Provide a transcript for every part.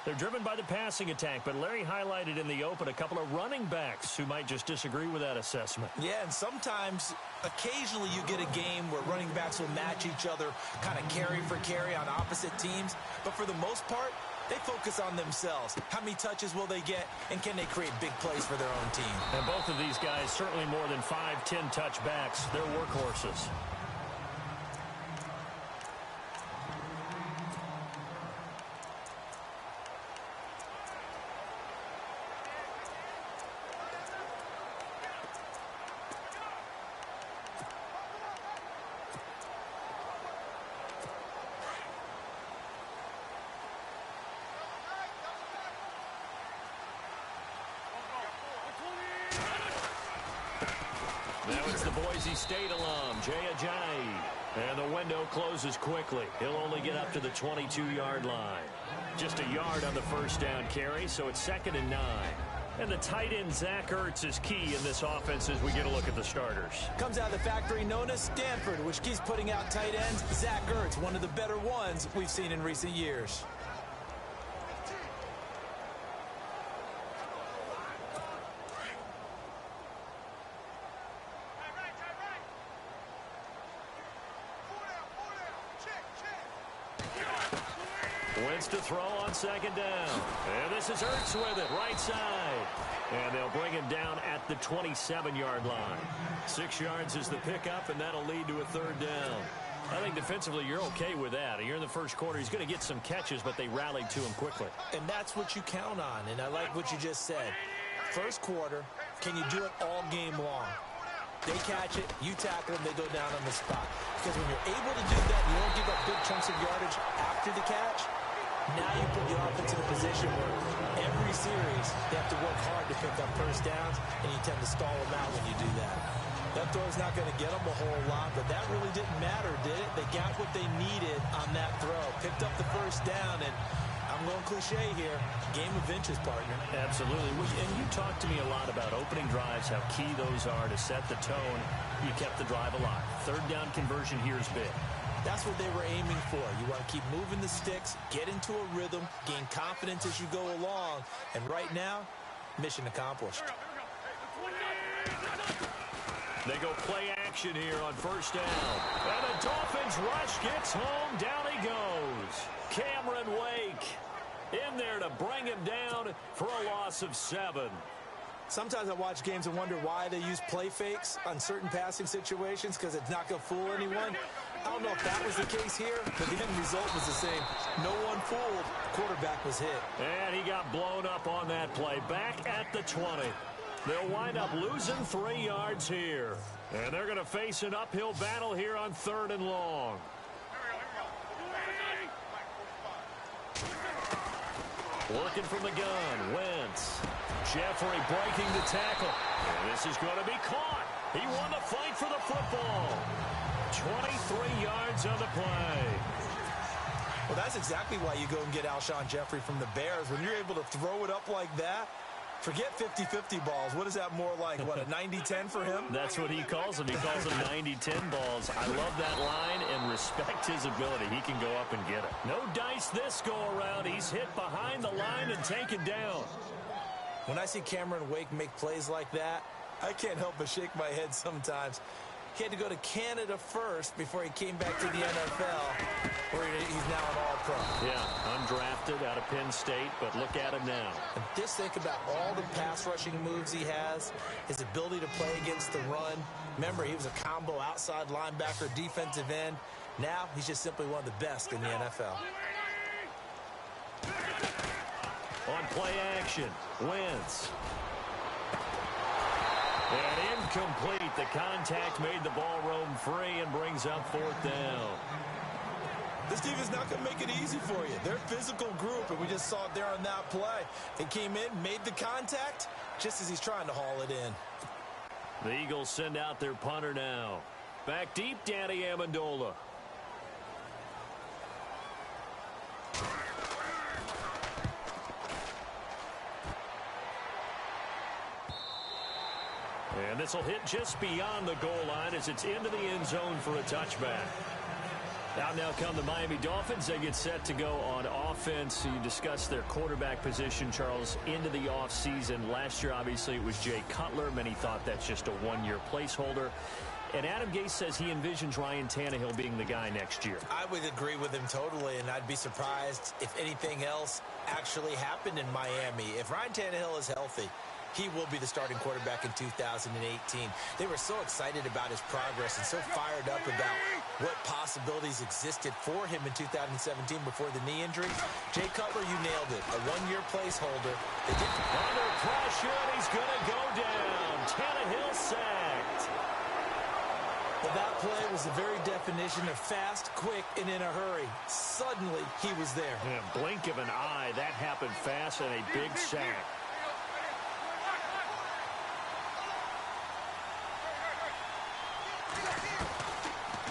They're driven by the passing attack, but Larry highlighted in the open a couple of running backs who might just disagree with that assessment. Yeah, and sometimes, occasionally you get a game where running backs will match each other, kind of carry for carry on opposite teams. But for the most part, they focus on themselves. How many touches will they get, and can they create big plays for their own team? And both of these guys, certainly more than 5-10 touchbacks. They're workhorses. Now it's the Boise State alum, Jay Ajayi. And the window closes quickly. He'll only get up to the 22-yard line. Just a yard on the first down carry, so it's 2nd and 9. And the tight end, Zach Ertz, is key in this offense as we get a look at the starters. Comes out of the factory known as Stanford, which keeps putting out tight ends. Zach Ertz, one of the better ones we've seen in recent years. Wentz to throw on 2nd down. And this is Ertz with it, right side. And they'll bring him down at the 27-yard line. 6 yards is the pickup, and that'll lead to a 3rd down. I think defensively you're okay with that. You're in the first quarter. He's going to get some catches, but they rallied to him quickly. And that's what you count on, and I like what you just said. First quarter, can you do it all game long? They catch it, you tackle them, they go down on the spot. Because when you're able to do that, you don't give up big chunks of yardage after the catch. Now you put the offense in a position where every series they have to work hard to pick up first downs, and you tend to stall them out when you do that. That throw's not going to get them a whole lot, but that really didn't matter, did it? They got what they needed on that throw. Picked up the first down, and I'm going cliche here. Game of inches, partner. Absolutely. And you talked to me a lot about opening drives, how key those are to set the tone. You kept the drive alive. 3rd down conversion here is big. That's what they were aiming for. You want to keep moving the sticks, get into a rhythm, gain confidence as you go along. And right now, mission accomplished. They go play action here on 1st down. And the Dolphins rush gets home. Down he goes. Cameron Wake in there to bring him down for a loss of 7. Sometimes I watch games and wonder why they use play fakes on certain passing situations, because it's not going to fool anyone. I don't know if that was the case here, but the end result was the same. No one fooled. Quarterback was hit. And he got blown up on that play. Back at the 20. They'll wind up losing 3 yards here. And they're going to face an uphill battle here on 3rd and long. Working from the gun, Wentz. Jeffrey breaking the tackle. And this is going to be caught. He won the fight for the football. 23 yards on the play. Well, that's exactly why you go and get Alshon Jeffrey from the Bears. When you're able to throw it up like that, forget 50-50 balls. What is that more like? What, a 90-10 for him? That's what he calls them. He calls them 90-10 balls. I love that line and respect his ability. He can go up and get it. No dice this go-around. He's hit behind the line and taken down. When I see Cameron Wake make plays like that, I can't help but shake my head sometimes. He had to go to Canada first before he came back to the NFL, where he's now an all-pro. Yeah, undrafted out of Penn State, but look at him now. And just think about all the pass-rushing moves he has, his ability to play against the run. Remember, he was a combo outside linebacker, defensive end. Now, he's just simply one of the best in the NFL. On play action, Wentz. And incomplete. The contact made the ball roam free and brings up 4th down. This team is not going to make it easy for you. They're a physical group, and we just saw it there on that play. They came in, made the contact, just as he's trying to haul it in. The Eagles send out their punter now. Back deep, Danny Amendola. And this will hit just beyond the goal line as it's into the end zone for a touchback. Out now come the Miami Dolphins. They get set to go on offense. You discussed their quarterback position, Charles, into the offseason. Last year, obviously, it was Jay Cutler. Many thought that's just a one-year placeholder. And Adam Gase says he envisions Ryan Tannehill being the guy next year. I would agree with him totally, and I'd be surprised if anything else actually happened in Miami. If Ryan Tannehill is healthy, he will be the starting quarterback in 2018. They were so excited about his progress and so fired up about what possibilities existed for him in 2017 before the knee injury. Jay Cutler, you nailed it. A one-year placeholder. Under pressure, and he's going to go down. Tannehill sacked. Well, that play was the very definition of fast, quick, and in a hurry. Suddenly, he was there. Yeah, blink of an eye. That happened fast and a big sack.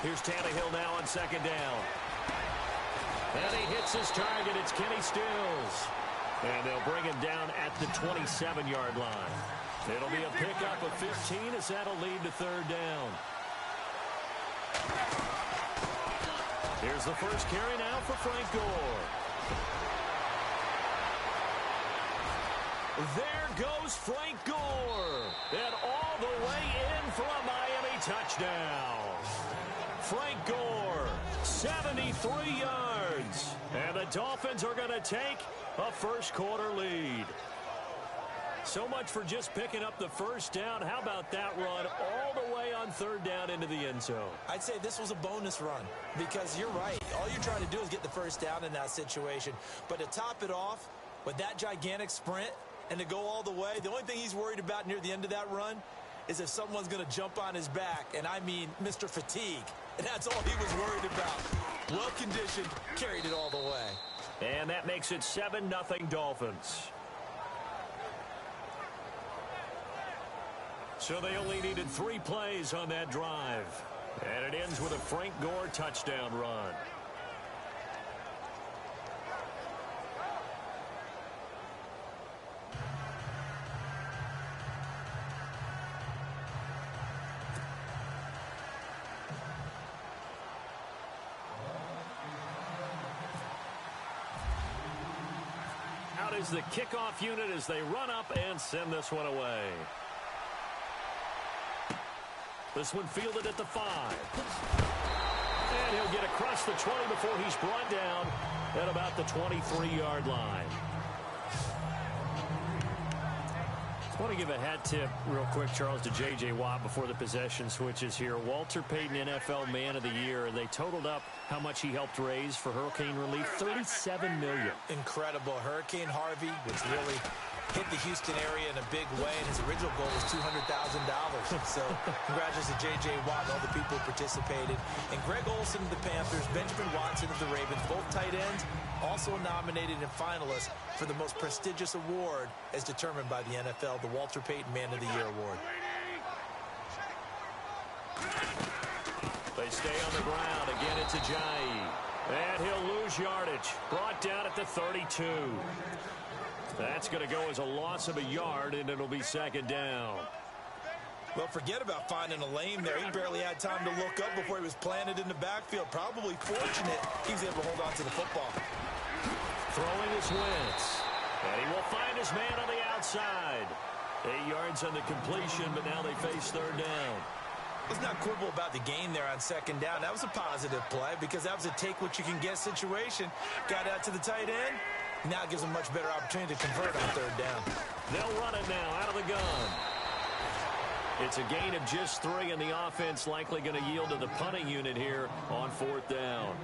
Here's Tannehill now on second down. And he hits his target. It's Kenny Stills. And they'll bring him down at the 27-yard line. It'll be a pickup of 15 as that'll lead to third down. Here's the first carry now for Frank Gore. There goes Frank Gore. And all the way in for a Miami touchdown. Frank Gore, 73 yards. And the Dolphins are going to take a first-quarter lead. So much for just picking up the first down. How about that run all the way on third down into the end zone? I'd say this was a bonus run because you're right. All you're trying to do is get the first down in that situation. But to top it off with that gigantic sprint and to go all the way, the only thing he's worried about near the end of that run is if someone's going to jump on his back, and I mean Mr. Fatigue. And that's all he was worried about. Well-conditioned, carried it all the way. And that makes it 7-0 Dolphins. So they only needed 3 plays on that drive. And it ends with a Frank Gore touchdown run. Out is the kickoff unit as they run up and send this one away. This one fielded at the 5. And he'll get across the 20 before he's brought down at about the 23-yard line. I want to give a hat tip real quick, Charles, to J.J. Watt before the possession switches here. Walter Payton, NFL Man of the Year, and they totaled up how much he helped raise for hurricane relief, $37 million. Incredible. Hurricane Harvey, which really hit the Houston area in a big way, and his original goal was $200,000. So congratulations to J.J. Watt and all the people who participated. And Greg Olsen of the Panthers, Benjamin Watson of the Ravens, both tight ends, also nominated and finalists for the most prestigious award as determined by the NFL, the Walter Payton Man of the Year Award. They stay on the ground. Again, it's Ajayi. And he'll lose yardage. Brought down at the 32. That's going to go as a loss of a yard, and it'll be second down. Well, forget about finding a lane there. He barely had time to look up before he was planted in the backfield. Probably fortunate he was able to hold on to the football. Throwing is Wentz. And he will find his man on the outside. 8 yards on the completion, but now they face third down. Let's not quibble about the gain there on second down. That was a positive play because that was a take-what-you-can-get situation. Got out to the tight end. Now gives them much better opportunity to convert on third down. They'll run it now out of the gun. It's a gain of just 3, and the offense likely going to yield to the punting unit here on fourth down.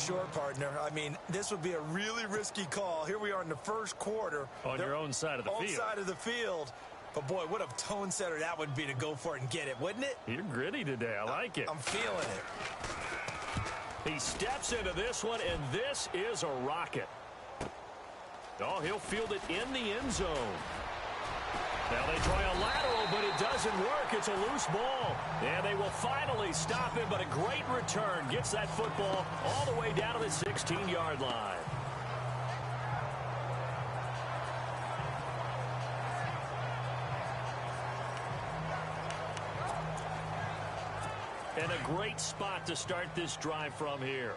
Sure, partner. I mean, this would be a really risky call. Here we are in the first quarter. On your own side of the field. Own side of the field. But, boy, what a tone setter that would be to go for it and get it, wouldn't it? You're gritty today. I like it. I'm feeling it. He steps into this one, and this is a rocket. Oh, he'll field it in the end zone. Now they try a lateral, but it doesn't work. It's a loose ball. And they will finally stop him, but a great return. Gets that football all the way down to the 16-yard line. And a great spot to start this drive from here.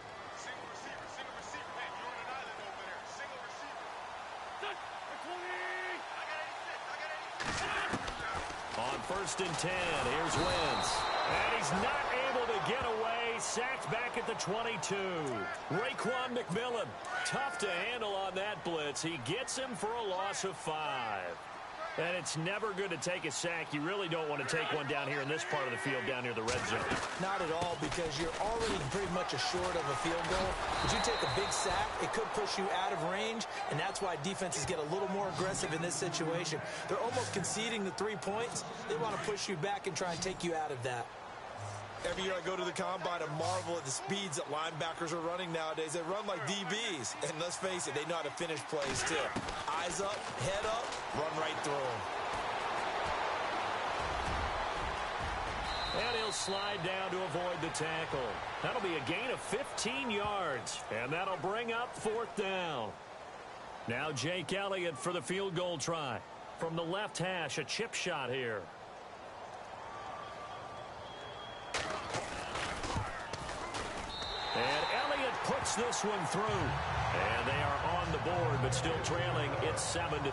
On 1st and 10, here's Wentz. And he's not able to get away. Sacked back at the 22. Raekwon McMillan, tough to handle on that blitz. He gets him for a loss of 5. And it's never good to take a sack. You really don't want to take one down here in this part of the field, down near the red zone. Not at all, because you're already pretty much assured of a field goal. But you take a big sack, it could push you out of range, and that's why defenses get a little more aggressive in this situation. They're almost conceding the 3 points. They want to push you back and try and take you out of that. Every year I go to the combine and marvel at the speeds that linebackers are running nowadays. They run like DBs. And let's face it, they know how to finish plays too. Eyes up, head up, run right through them. And he'll slide down to avoid the tackle. That'll be a gain of 15 yards. And that'll bring up 4th down. Now Jake Elliott for the field goal try. From the left hash, a chip shot here. And Elliott puts this one through. And they are on the board, but still trailing. It's 7-3.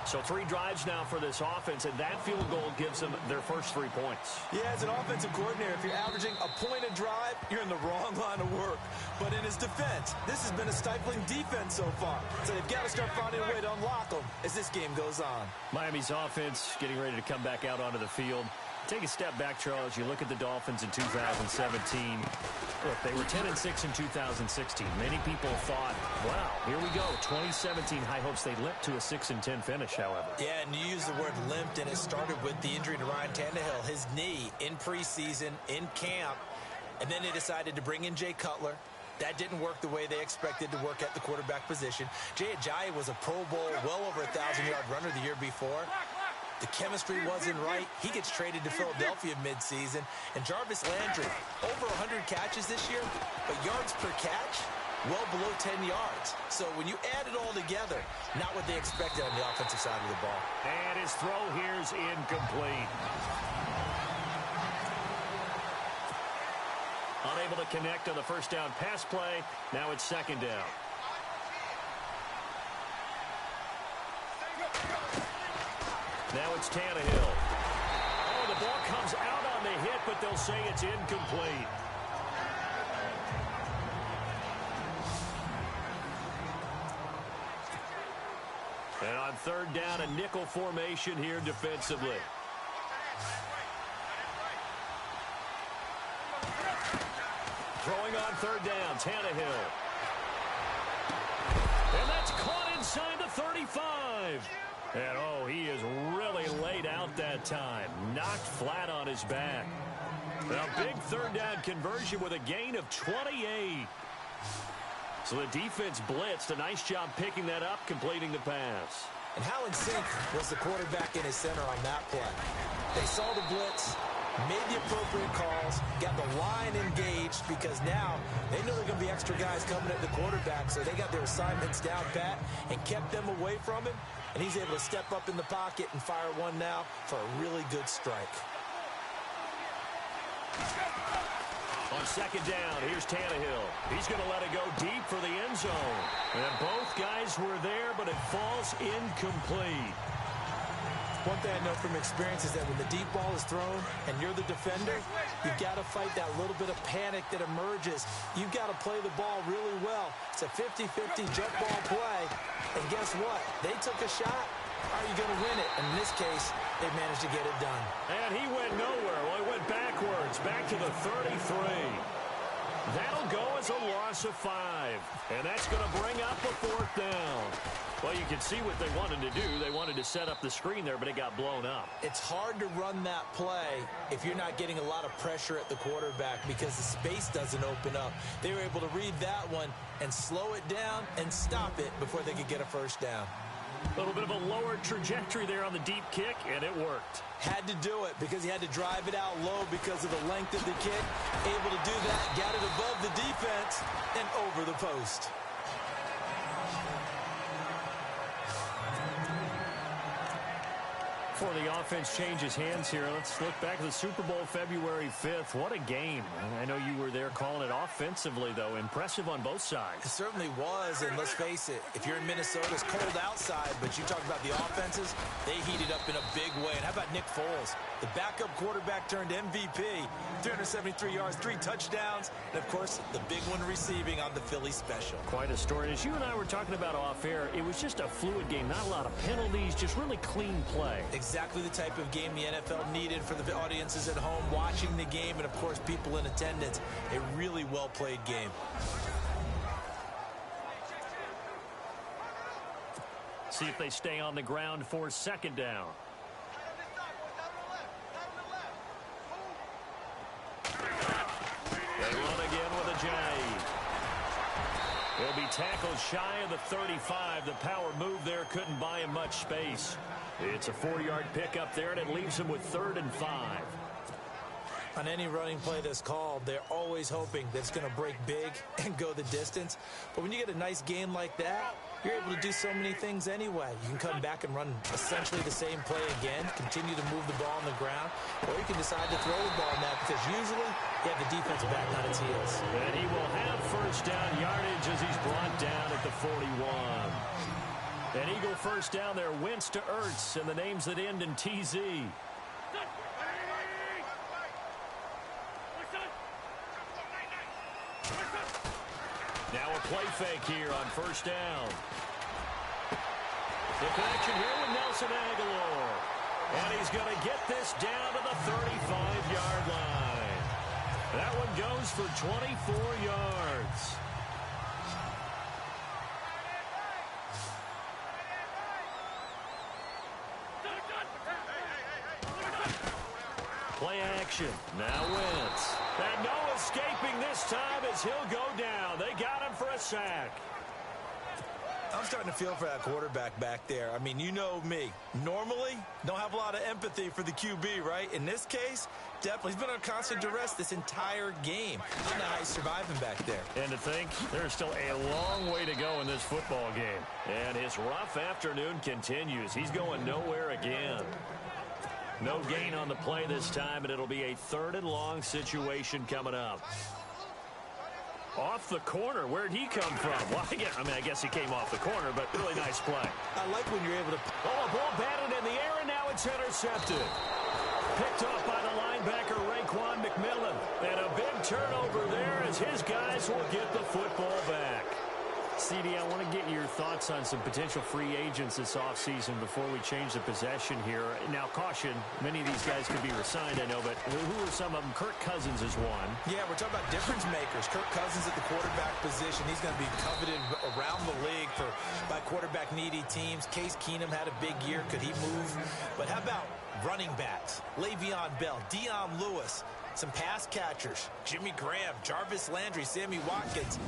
So 3 drives now for this offense, and that field goal gives them their first 3 points. Yeah, as an offensive coordinator, if you're averaging a point a drive, you're in the wrong line of work. But in his defense, this has been a stifling defense so far. So they've got to start finding a way to unlock them as this game goes on. Miami's offense getting ready to come back out onto the field. Take a step back, Charles. You look at the Dolphins in 2017. Look, they were 10-6 in 2016. Many people thought, wow, here we go. 2017 high hopes. They limped to a 6-10 finish, however. Yeah, and you use the word limped, and it started with the injury to Ryan Tannehill. His knee in preseason, in camp, and then they decided to bring in Jay Cutler. That didn't work the way they expected to work at the quarterback position. Jay Ajayi was a Pro Bowl, well over 1,000-yard runner the year before. The chemistry wasn't right. He gets traded to Philadelphia midseason. And Jarvis Landry, over 100 catches this year, but yards per catch, well below 10 yards. So when you add it all together, not what they expected on the offensive side of the ball. And his throw here is incomplete. Unable to connect on the first down pass play. Now it's 2nd down. Now it's Tannehill. Oh, the ball comes out on the hit, but they'll say it's incomplete. And on 3rd down, a nickel formation here defensively. Throwing on 3rd down, Tannehill. And that's caught inside the 35. And, oh, he is really laid out that time. Knocked flat on his back. A big 3rd down conversion with a gain of 28. So the defense blitzed. A nice job picking that up, completing the pass. And how in sync was the quarterback in his center on that play? They saw the blitz, made the appropriate calls, got the line engaged, because now they know there are going to be extra guys coming at the quarterback, so they got their assignments down pat and kept them away from him. And he's able to step up in the pocket and fire one now for a really good strike. On 2nd down, here's Tannehill. He's going to let it go deep for the end zone. And both guys were there, but it falls incomplete. One thing I know from experience is that when the deep ball is thrown and you're the defender, you've got to fight that little bit of panic that emerges. You've got to play the ball really well. It's a 50-50 jump ball play. And guess what? They took a shot. Are you going to win it? And in this case, they managed to get it done. And he went nowhere. Well, he went backwards, back to the 33. That'll go as a loss of 5. And that's going to bring up a 4th down. Well, you can see what they wanted to do. They wanted to set up the screen there, but it got blown up. It's hard to run that play if you're not getting a lot of pressure at the quarterback because the space doesn't open up. They were able to read that one and slow it down and stop it before they could get a 1st down. A little bit of a lower trajectory there on the deep kick, and it worked. Had to do it because he had to drive it out low because of the length of the kick. Able to do that, got it above the defense and over the post. Before the offense changes hands here, let's look back at the Super Bowl February 5th. What a game. I know you were there calling it offensively, though. Impressive on both sides. It certainly was, and let's face it, if you're in Minnesota, it's cold outside, but you talk about the offenses, they heated up in a big way. And how about Nick Foles? The backup quarterback turned MVP, 373 yards, 3 touchdowns, and, of course, the big one receiving on the Philly special. Quite a story. As you and I were talking about off air, it was just a fluid game. Not a lot of penalties, just really clean play. Exactly the type of game the NFL needed for the audiences at home watching the game and, of course, people in attendance. A really well-played game. See if they stay on the ground for 2nd down. They run again with a J. He'll be tackled shy of the 35. The power move there couldn't buy him much space. It's a 4-yard pickup there, and it leaves him with 3rd and 5. On any running play that's called, they're always hoping that it's going to break big and go the distance. But when you get a nice game like that, you're able to do so many things anyway. You can come back and run essentially the same play again, continue to move the ball on the ground, or you can decide to throw the ball now because usually you have the defense back on its heels. And he will have 1st down yardage as he's brought down at the 41. An Eagle 1st down there, Wentz to Ertz, and the names that end in TZ. Now a play fake here on 1st down. The connection here with Nelson Aguilar. And he's going to get this down to the 35-yard line. That one goes for 24 yards. Play action. Now Wentz. And no escaping this time as he'll go down. They got him for a sack. I'm starting to feel for that quarterback back there. I mean, you know me. Normally, don't have a lot of empathy for the QB, right? In this case, definitely. He's been on constant duress this entire game. I don't know how he's surviving back there. And to think, there's still a long way to go in this football game. And his rough afternoon continues. He's going nowhere again. No gain on the play this time, and it'll be a 3rd and long situation coming up. Off the corner. Where'd he come from? Well, I guess he came off the corner, but really nice play. I like when you're able to... Oh, a ball batted in the air, and now it's intercepted. Picked off by the linebacker, Raekwon McMillan. And a big turnover there as his guys will get the football back. CD, I want to get your thoughts on some potential free agents this offseason before we change the possession here. Now, caution, many of these guys could be resigned, I know, but who are some of them? Kirk Cousins is one. Yeah, we're talking about difference makers. Kirk Cousins at the quarterback position. He's going to be coveted around the league by quarterback-needy teams. Case Keenum had a big year. Could he move? But how about running backs? Le'Veon Bell, Dion Lewis, some pass catchers, Jimmy Graham, Jarvis Landry, Sammy Watkins.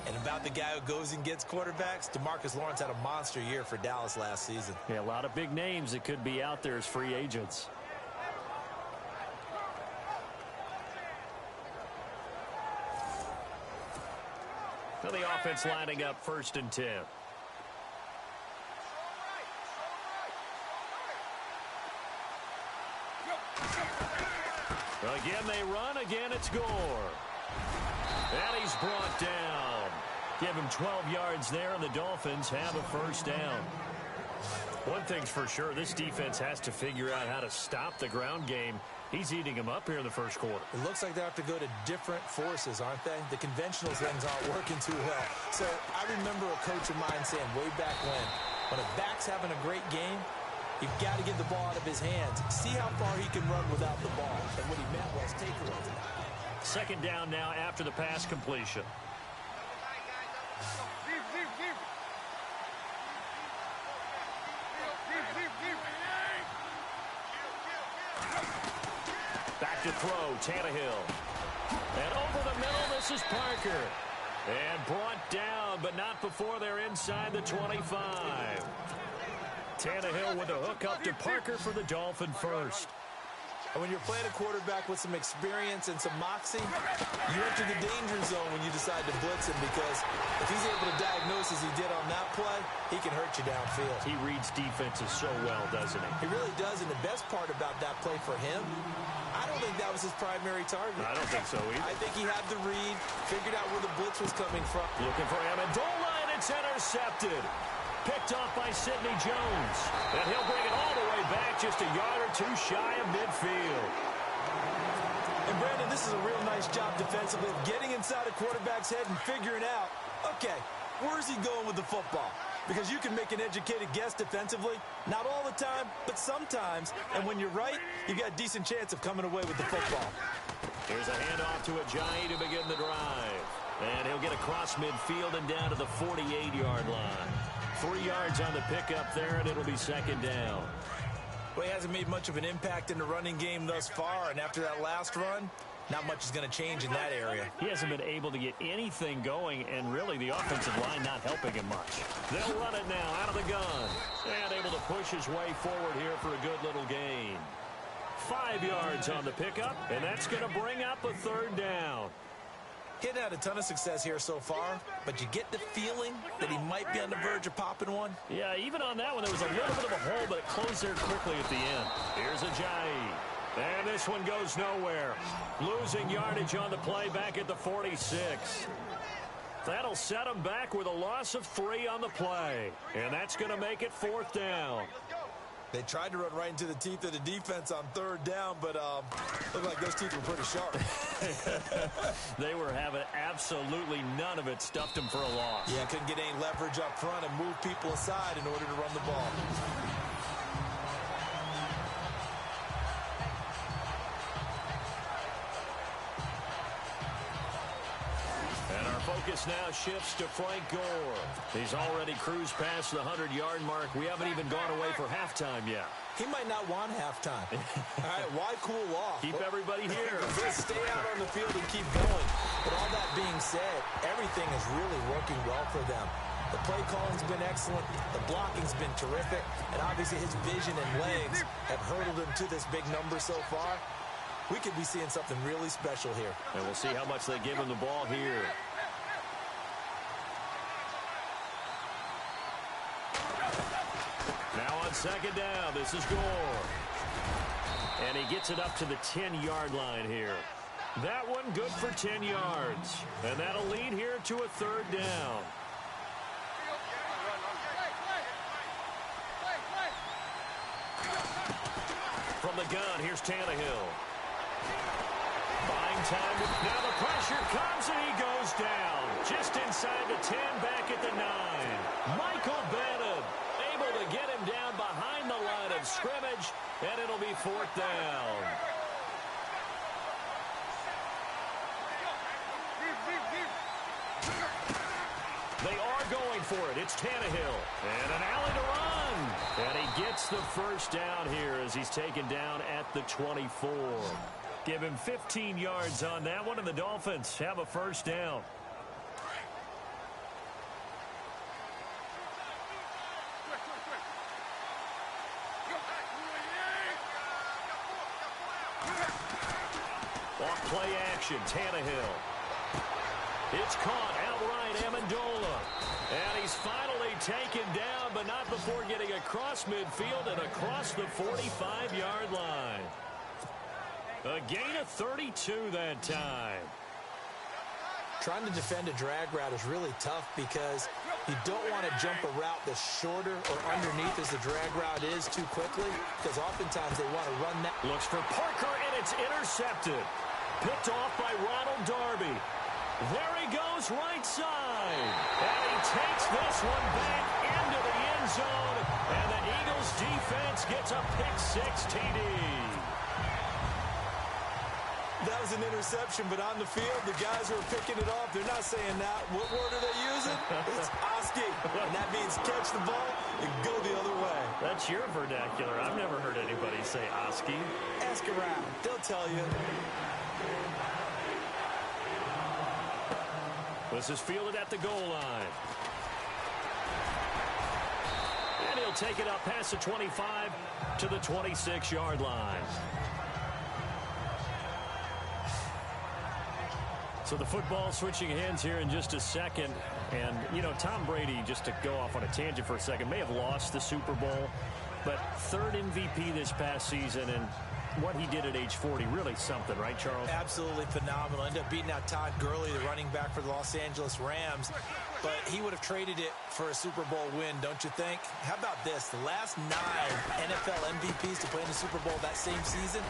And about the guy who goes and gets quarterbacks, DeMarcus Lawrence had a monster year for Dallas last season. Yeah, a lot of big names that could be out there as free agents. Now the offense lining up 1st and 10. Again they run, again it's Gore. And he's brought down. Give him 12 yards there, and the Dolphins have a 1st down. One thing's for sure, this defense has to figure out how to stop the ground game. He's eating them up here in the 1st quarter. It looks like they have to go to different forces, aren't they? The conventional things aren't working too well. So I remember a coach of mine saying way back when a back's having a great game, you've got to get the ball out of his hands. See how far he can run without the ball. And what he meant was take away. Second down now after the pass completion. Back to throw, Tannehill. And over the middle, this is Parker. And brought down, but not before they're inside the 25. Tannehill with a hook up to Parker for the Dolphin first. And when you're playing a quarterback with some experience and some moxie, you enter the danger zone when you decide to blitz him, because if he's able to diagnose as he did on that play, he can hurt you downfield. He reads defenses so well, doesn't he? He really does, and the best part about that play for him, I don't think that was his primary target. I don't think so either. I think he had the read, figured out where the blitz was coming from. Looking for Amendola, and it's intercepted. Picked off by Sidney Jones. And he'll bring it all the way back, just a yard or two shy of midfield. And Brandon, this is a real nice job defensively of getting inside a quarterback's head and figuring out, okay, where's he going with the football? Because you can make an educated guess defensively, not all the time, but sometimes. And when you're right, you got a decent chance of coming away with the football. Here's a handoff to Ajayi to begin the drive. And he'll get across midfield and down to the 48-yard line. 3 yards on the pickup there, and it'll be second down. Well, he hasn't made much of an impact in the running game thus far, and after that last run, not much is going to change in that area. He hasn't been able to get anything going, and really the offensive line not helping him much. They'll run it now out of the gun, and able to push his way forward here for a good little gain. 5 yards on the pickup, and that's going to bring up a third down. He hadn't had a ton of success here so far, but you get the feeling that he might be on the verge of popping one. Yeah, even on that one, there was a little bit of a hole, but it closed there quickly at the end. Here's Ajayi. And this one goes nowhere. Losing yardage on the play back at the 46. That'll set him back with a loss of 3 on the play. And that's going to make it fourth down. They tried to run right into the teeth of the defense on third down, but looked like those teeth were pretty sharp. They were having absolutely none of it. Stuffed them for a loss. Yeah, couldn't get any leverage up front and move people aside in order to run the ball. Focus now shifts to Frank Gore. He's already cruised past the 100-yard mark. We haven't even gone away for halftime yet. He might not want halftime. All right, why cool off? Keep everybody here. Just stay out on the field and keep going. But all that being said, everything is really working well for them. The play calling's been excellent. The blocking's been terrific. And obviously his vision and legs have hurdled him to this big number so far. We could be seeing something really special here. And we'll see how much they give him the ball here. Now on second down, this is Gore. And he gets it up to the 10-yard line here. That one good for 10 yards. And that'll lead here to a third down. From the gun, here's Tannehill. Buying time. Now the pressure comes and he goes down. Just inside the 10, back at the 9. Michael Bennett able to get him down behind the line of scrimmage, and it'll be fourth down. They are going for it. It's Tannehill. And an alley to run. And he gets the first down here as he's taken down at the 24. Give him 15 yards on that one, and the Dolphins have a first down. Off play action, Tannehill. It's caught outright, Amendola. And he's finally taken down, but not before getting across midfield and across the 45-yard line. A gain of 32 that time. Trying to defend a drag route is really tough because you don't want to jump a route that's shorter or underneath as the drag route is too quickly, because oftentimes they want to run that. Looks for Parker, and it's intercepted. Picked off by Ronald Darby. There he goes, right side. And he takes this one back into the end zone. And the Eagles defense gets a pick-6 TD. That was an interception, but on the field, the guys who are picking it off, they're not saying that. What word are they using? It's Oski, and that means catch the ball and go the other way. That's your vernacular. I've never heard anybody say Oski. Ask around. They'll tell you. This is fielded at the goal line. And he'll take it up past the 25 to the 26-yard line. So the football switching hands here in just a second. And, you know, Tom Brady, just to go off on a tangent for a second, may have lost the Super Bowl, but third MVP this past season, and what he did at age 40, really something, right, Charles? Absolutely phenomenal. Ended up beating out Todd Gurley, the running back for the Los Angeles Rams, but he would have traded it for a Super Bowl win, don't you think? How about this? The last 9 NFL MVPs to play in the Super Bowl that same season,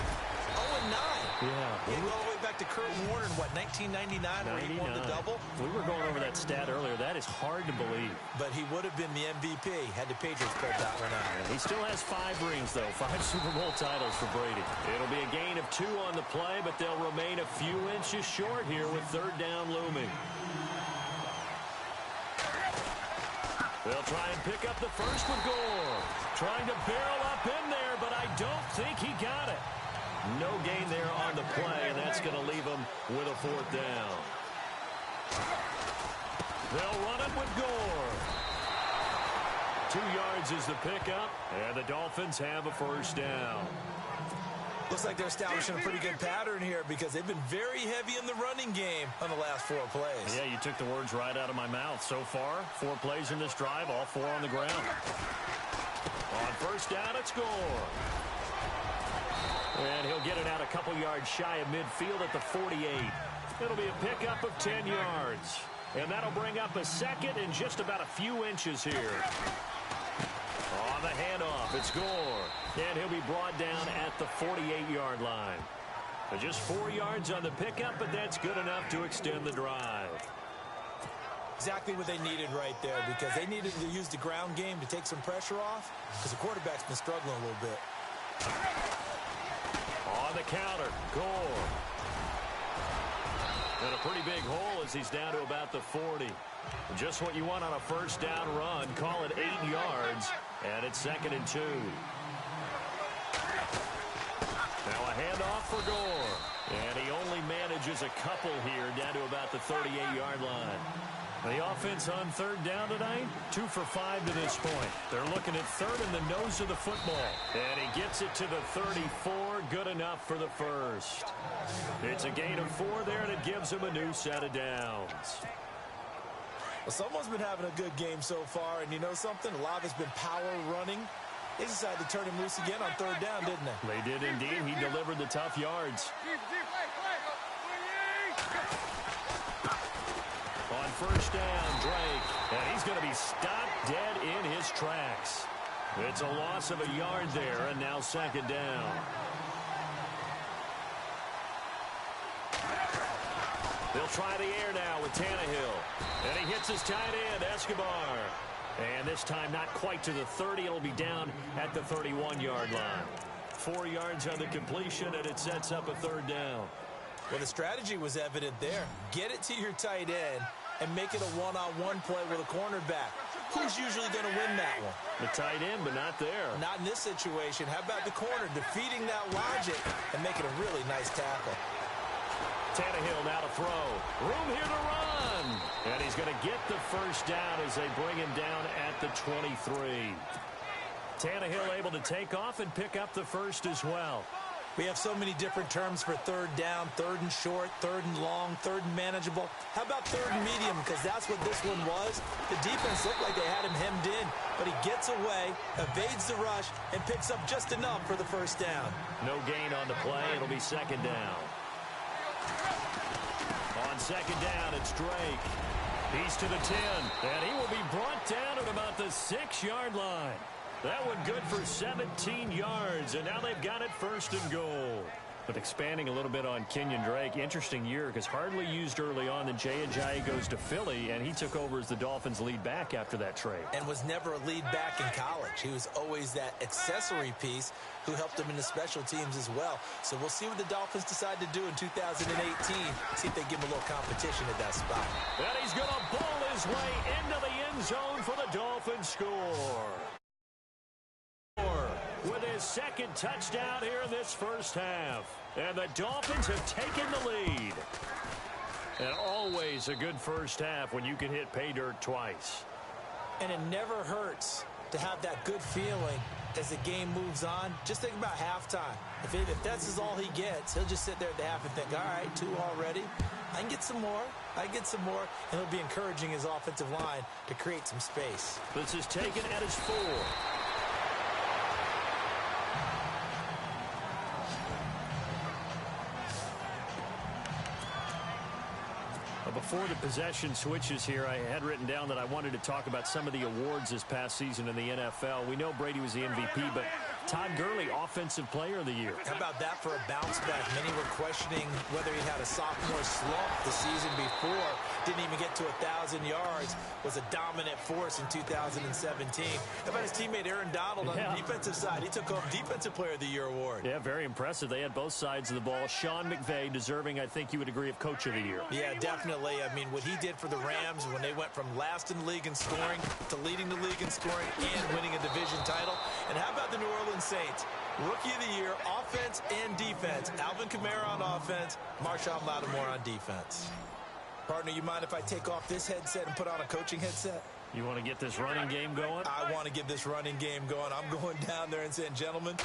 0-9. Yeah. You go all the way back to Kurt Warner in, what, 1999 where he won the double? We were going over that stat earlier. That is hard to believe. But he would have been the MVP had the Patriots pulled that one out. He still has 5 rings, though. 5 Super Bowl titles for Brady. It'll be a gain of 2 on the play, but they'll remain a few inches short here with third down looming. They'll try and pick up the first with Gore. Trying to barrel up in there, but I don't think he got it. No gain there on the play, and that's going to leave him with a 4th down. They'll run it with Gore. 2 yards is the pickup, and the Dolphins have a first down. Looks like they're establishing a pretty good pattern here because they've been very heavy in the running game on the last 4 plays. Yeah, you took the words right out of my mouth. So far, 4 plays in this drive, all 4 on the ground. On first down, it's Gore. And he'll get it out a couple yards shy of midfield at the 48. It'll be a pickup of 10 yards. And that'll bring up a second and just about a few inches here. On the handoff, it's Gore. And he'll be brought down at the 48-yard line. Just 4 yards on the pickup, but that's good enough to extend the drive. Exactly what they needed right there because they needed to use the ground game to take some pressure off because the quarterback's been struggling a little bit. On the counter, Gore. And a pretty big hole as he's down to about the 40. Just what you want on a first down run. Call it 8 yards, and it's 2nd and 2. Now a handoff for Gore. And he only manages a couple here down to about the 38-yard line. The offense on third down tonight, 2 for 5 to this point. They're looking at third in the nose of the football. And he gets it to the 34, good enough for the first. It's a gain of 4 there, and it gives him a new set of downs. Well, someone's been having a good game so far, and you know something? A lot of it's been power running. They decided to turn him loose again on third down, didn't they? They did indeed. He delivered the tough yards. On first down, Drake. And he's going to be stopped dead in his tracks. It's a loss of a yard there, and now 2nd down. They'll try the air now with Tannehill. And he hits his tight end, Escobar. And this time not quite to the 30. It'll be down at the 31-yard line. 4 yards on the completion, and it sets up a 3rd down. Well, the strategy was evident there. Get it to your tight end and make it a one-on-one play with a cornerback. Who's usually going to win that one? The tight end, but not there. Not in this situation. How about the corner defeating that logic and making a really nice tackle? Tannehill now to throw. Room here to run. And he's going to get the first down as they bring him down at the 23. Tannehill able to take off and pick up the first as well. We have so many different terms for third down, third and short, third and long, third and manageable. How about third and medium? Because that's what this one was. The defense looked like they had him hemmed in, but he gets away, evades the rush, and picks up just enough for the first down. No gain on the play. It'll be 2nd down. On 2nd down, it's Drake. He's to the 10, and he will be brought down at about the 6-yard line. That one good for 17 yards, and now they've got it 1st and goal. But expanding a little bit on Kenyon Drake, interesting year because hardly used early on. Then Jay Ajayi goes to Philly, and he took over as the Dolphins' lead back after that trade. And was never a lead back in college. He was always that accessory piece who helped him in the special teams as well. So we'll see what the Dolphins decide to do in 2018. See if they give him a little competition at that spot. And he's going to bowl his way into the end zone for the Dolphins score. With his second touchdown here in this first half. And the Dolphins have taken the lead. And always a good first half when you can hit pay dirt twice. And it never hurts to have that good feeling as the game moves on. Just think about halftime. If that's all he gets, he'll just sit there at the half and think, all right, 2 already. I can get some more. I get some more. And he'll be encouraging his offensive line to create some space. This is taken at his 4. Before the possession switches here, I had written down that I wanted to talk about some of the awards this past season in the NFL. We know Brady was the MVP, but Todd Gurley, Offensive Player of the Year. How about that for a bounce back? Many were questioning whether he had a sophomore slump the season before. Didn't even get to 1,000 yards. Was a dominant force in 2017. How about his teammate Aaron Donald on the defensive side? He took home Defensive Player of the Year award. Yeah, very impressive. They had both sides of the ball. Sean McVay deserving, I think you would agree, of Coach of the Year. Yeah, definitely. I mean, what he did for the Rams when they went from last in the league in scoring to leading the league in scoring and winning a division title. And how about the New Orleans Saints? Rookie of the Year, offense and defense. Alvin Kamara on offense, Marshawn Lattimore on defense. Partner, you mind if I take off this headset and put on a coaching headset? You want to get this running game going? I want to get this running game going. I'm going down there and saying, gentlemen,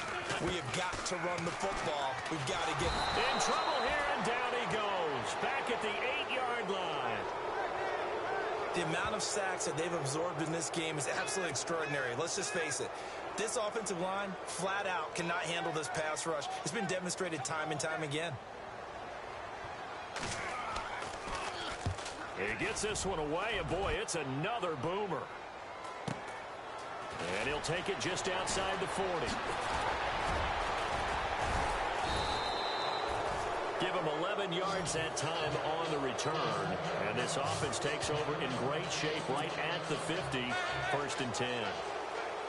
we have got to run the football. We've got to get in trouble here, and down he goes. Back at the 8-yard line. The amount of sacks that they've absorbed in this game is absolutely extraordinary. Let's just face it. This offensive line, flat out, cannot handle this pass rush. It's been demonstrated time and time again. He gets this one away, and boy, it's another boomer. And he'll take it just outside the 40. Give him 11 yards that time on the return. And this offense takes over in great shape right at the 50, 1st and 10.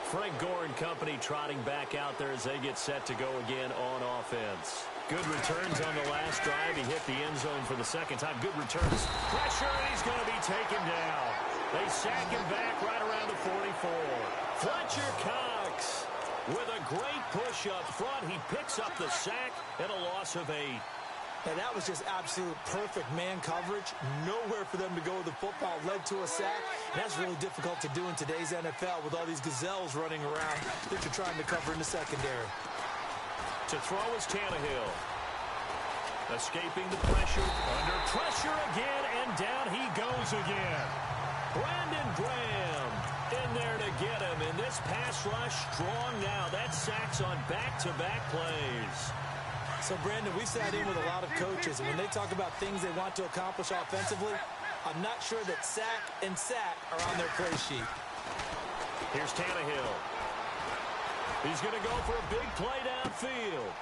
Frank Gore and company trotting back out there as they get set to go again on offense. Good returns on the last drive. He hit the end zone for the second time. Good returns. Pressure, and he's going to be taken down. They sack him back right around the 44. Fletcher Cox with a great push up front. He picks up the sack and a loss of 8. And that was just absolute perfect man coverage. Nowhere for them to go with the football. Led to a sack. And that's really difficult to do in today's NFL with all these gazelles running around that you're trying to cover in the secondary. To throw is Tannehill. Escaping the pressure. Under pressure again, and down he goes again. Brandon Graham in there to get him. And this pass rush strong now. That sacks on back-to-back plays. So, Brandon, we sat in with a lot of coaches, and when they talk about things they want to accomplish offensively, I'm not sure that sack and sack are on their play sheet. Here's Tannehill. He's going to go for a big play downfield.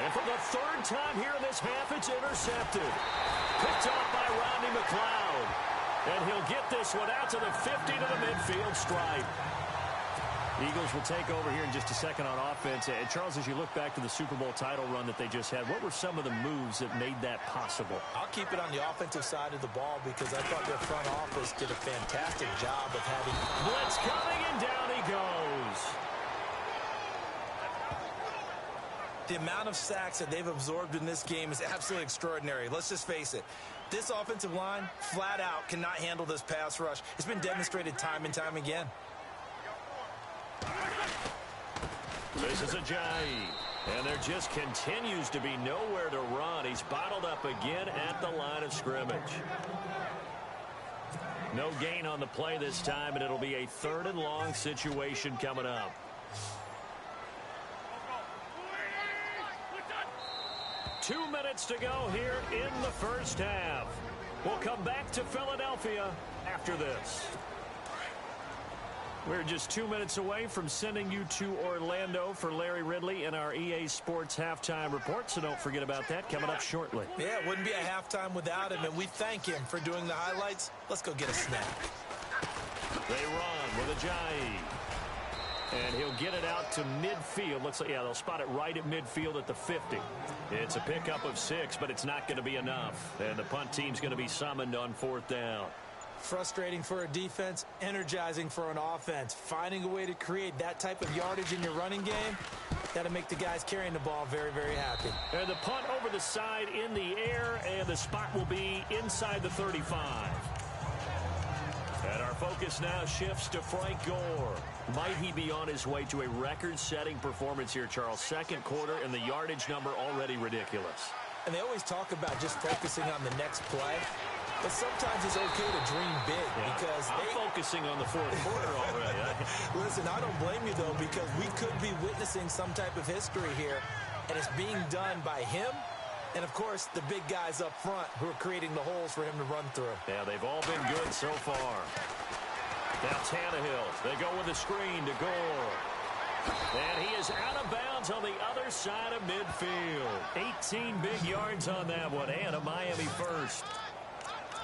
And for the 3rd time here in this half, it's intercepted. Picked off by Rodney McLeod. And he'll get this one out to the 50 to the midfield stripe. Eagles will take over here in just a second on offense. And Charles, as you look back to the Super Bowl title run that they just had, what were some of the moves that made that possible? I'll keep it on the offensive side of the ball because I thought their front office did a fantastic job of having blitz coming, and down he goes. The amount of sacks that they've absorbed in this game is absolutely extraordinary. Let's just face it. This offensive line, flat out, cannot handle this pass rush. It's been demonstrated time and time again. This is Ajayi, and there just continues to be nowhere to run. He's bottled up again at the line of scrimmage. No gain on the play this time, and it'll be a 3rd and long situation coming up. Two minutes to go here in the first half. We'll come back to Philadelphia after this. We're just 2 minutes away from sending you to Orlando for Larry Ridley in our EA Sports Halftime Report, so don't forget about that coming up shortly. Yeah, it wouldn't be a halftime without him, and we thank him for doing the highlights. Let's go get a snap. They run with Ajayi. And he'll get it out to midfield. Looks like, yeah, they'll spot it right at midfield at the 50. It's a pickup of 6, but it's not going to be enough. And the punt team's going to be summoned on 4th down. Frustrating for a defense, energizing for an offense. Finding a way to create that type of yardage in your running game, that'll make the guys carrying the ball very, very happy. And the punt over the side in the air, and the spot will be inside the 35. And our focus now shifts to Frank Gore. Might he be on his way to a record-setting performance here, Charles? Second quarter, and the yardage number already ridiculous. And they always talk about just focusing on the next play. But sometimes it's okay to dream big because I'm focusing on the 4th quarter already. Listen, I don't blame you, though, because we could be witnessing some type of history here, and it's being done by him and, of course, the big guys up front who are creating the holes for him to run through. Yeah, they've all been good so far. Now Tannehill. They go with the screen to Gore. And he is out of bounds on the other side of midfield. 18 big yards on that one, and a Miami first.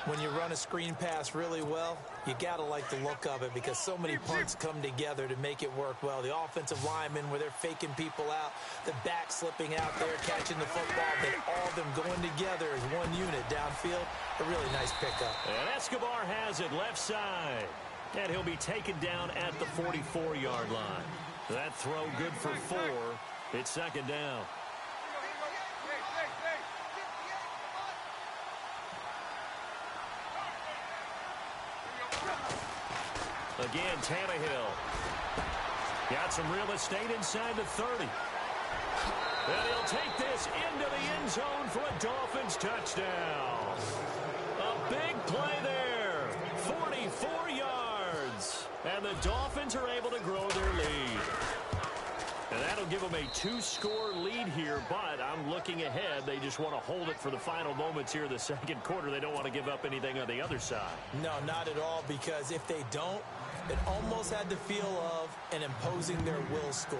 When you run a screen pass really well, you got to like the look of it because so many punts come together to make it work well. The offensive linemen where they're faking people out, the back slipping out there, catching the football, then all of them going together as one unit downfield. A really nice pickup. And Escobar has it left side. And he'll be taken down at the 44-yard line. That throw good for 4. It's 2nd down. Again, Tannehill. Got some real estate inside the 30. And he'll take this into the end zone for a Dolphins touchdown. A big play there. 44 yards. And the Dolphins are able to grow their lead. And that'll give them a 2-score lead here, but I'm looking ahead. They just want to hold it for the final moments here in the second quarter. They don't want to give up anything on the other side. No, not at all, because if they don't, it almost had the feel of an imposing their will score.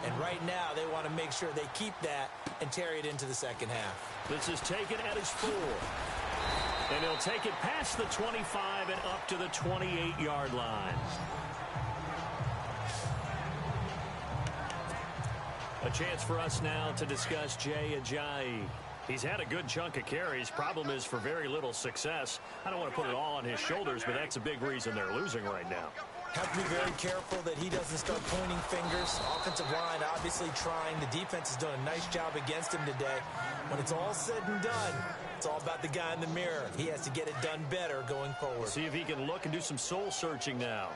And right now, they want to make sure they keep that and carry it into the second half. This is taken at his 4. And he'll take it past the 25 and up to the 28-yard line. A chance for us now to discuss Jay Ajayi. He's had a good chunk of carries. Problem is for very little success. I don't want to put it all on his shoulders, but that's a big reason they're losing right now. Have to be very careful that he doesn't start pointing fingers. Offensive line obviously trying. The defense has done a nice job against him today. When it's all said and done, it's all about the guy in the mirror. He has to get it done better going forward. See if he can look and do some soul searching now.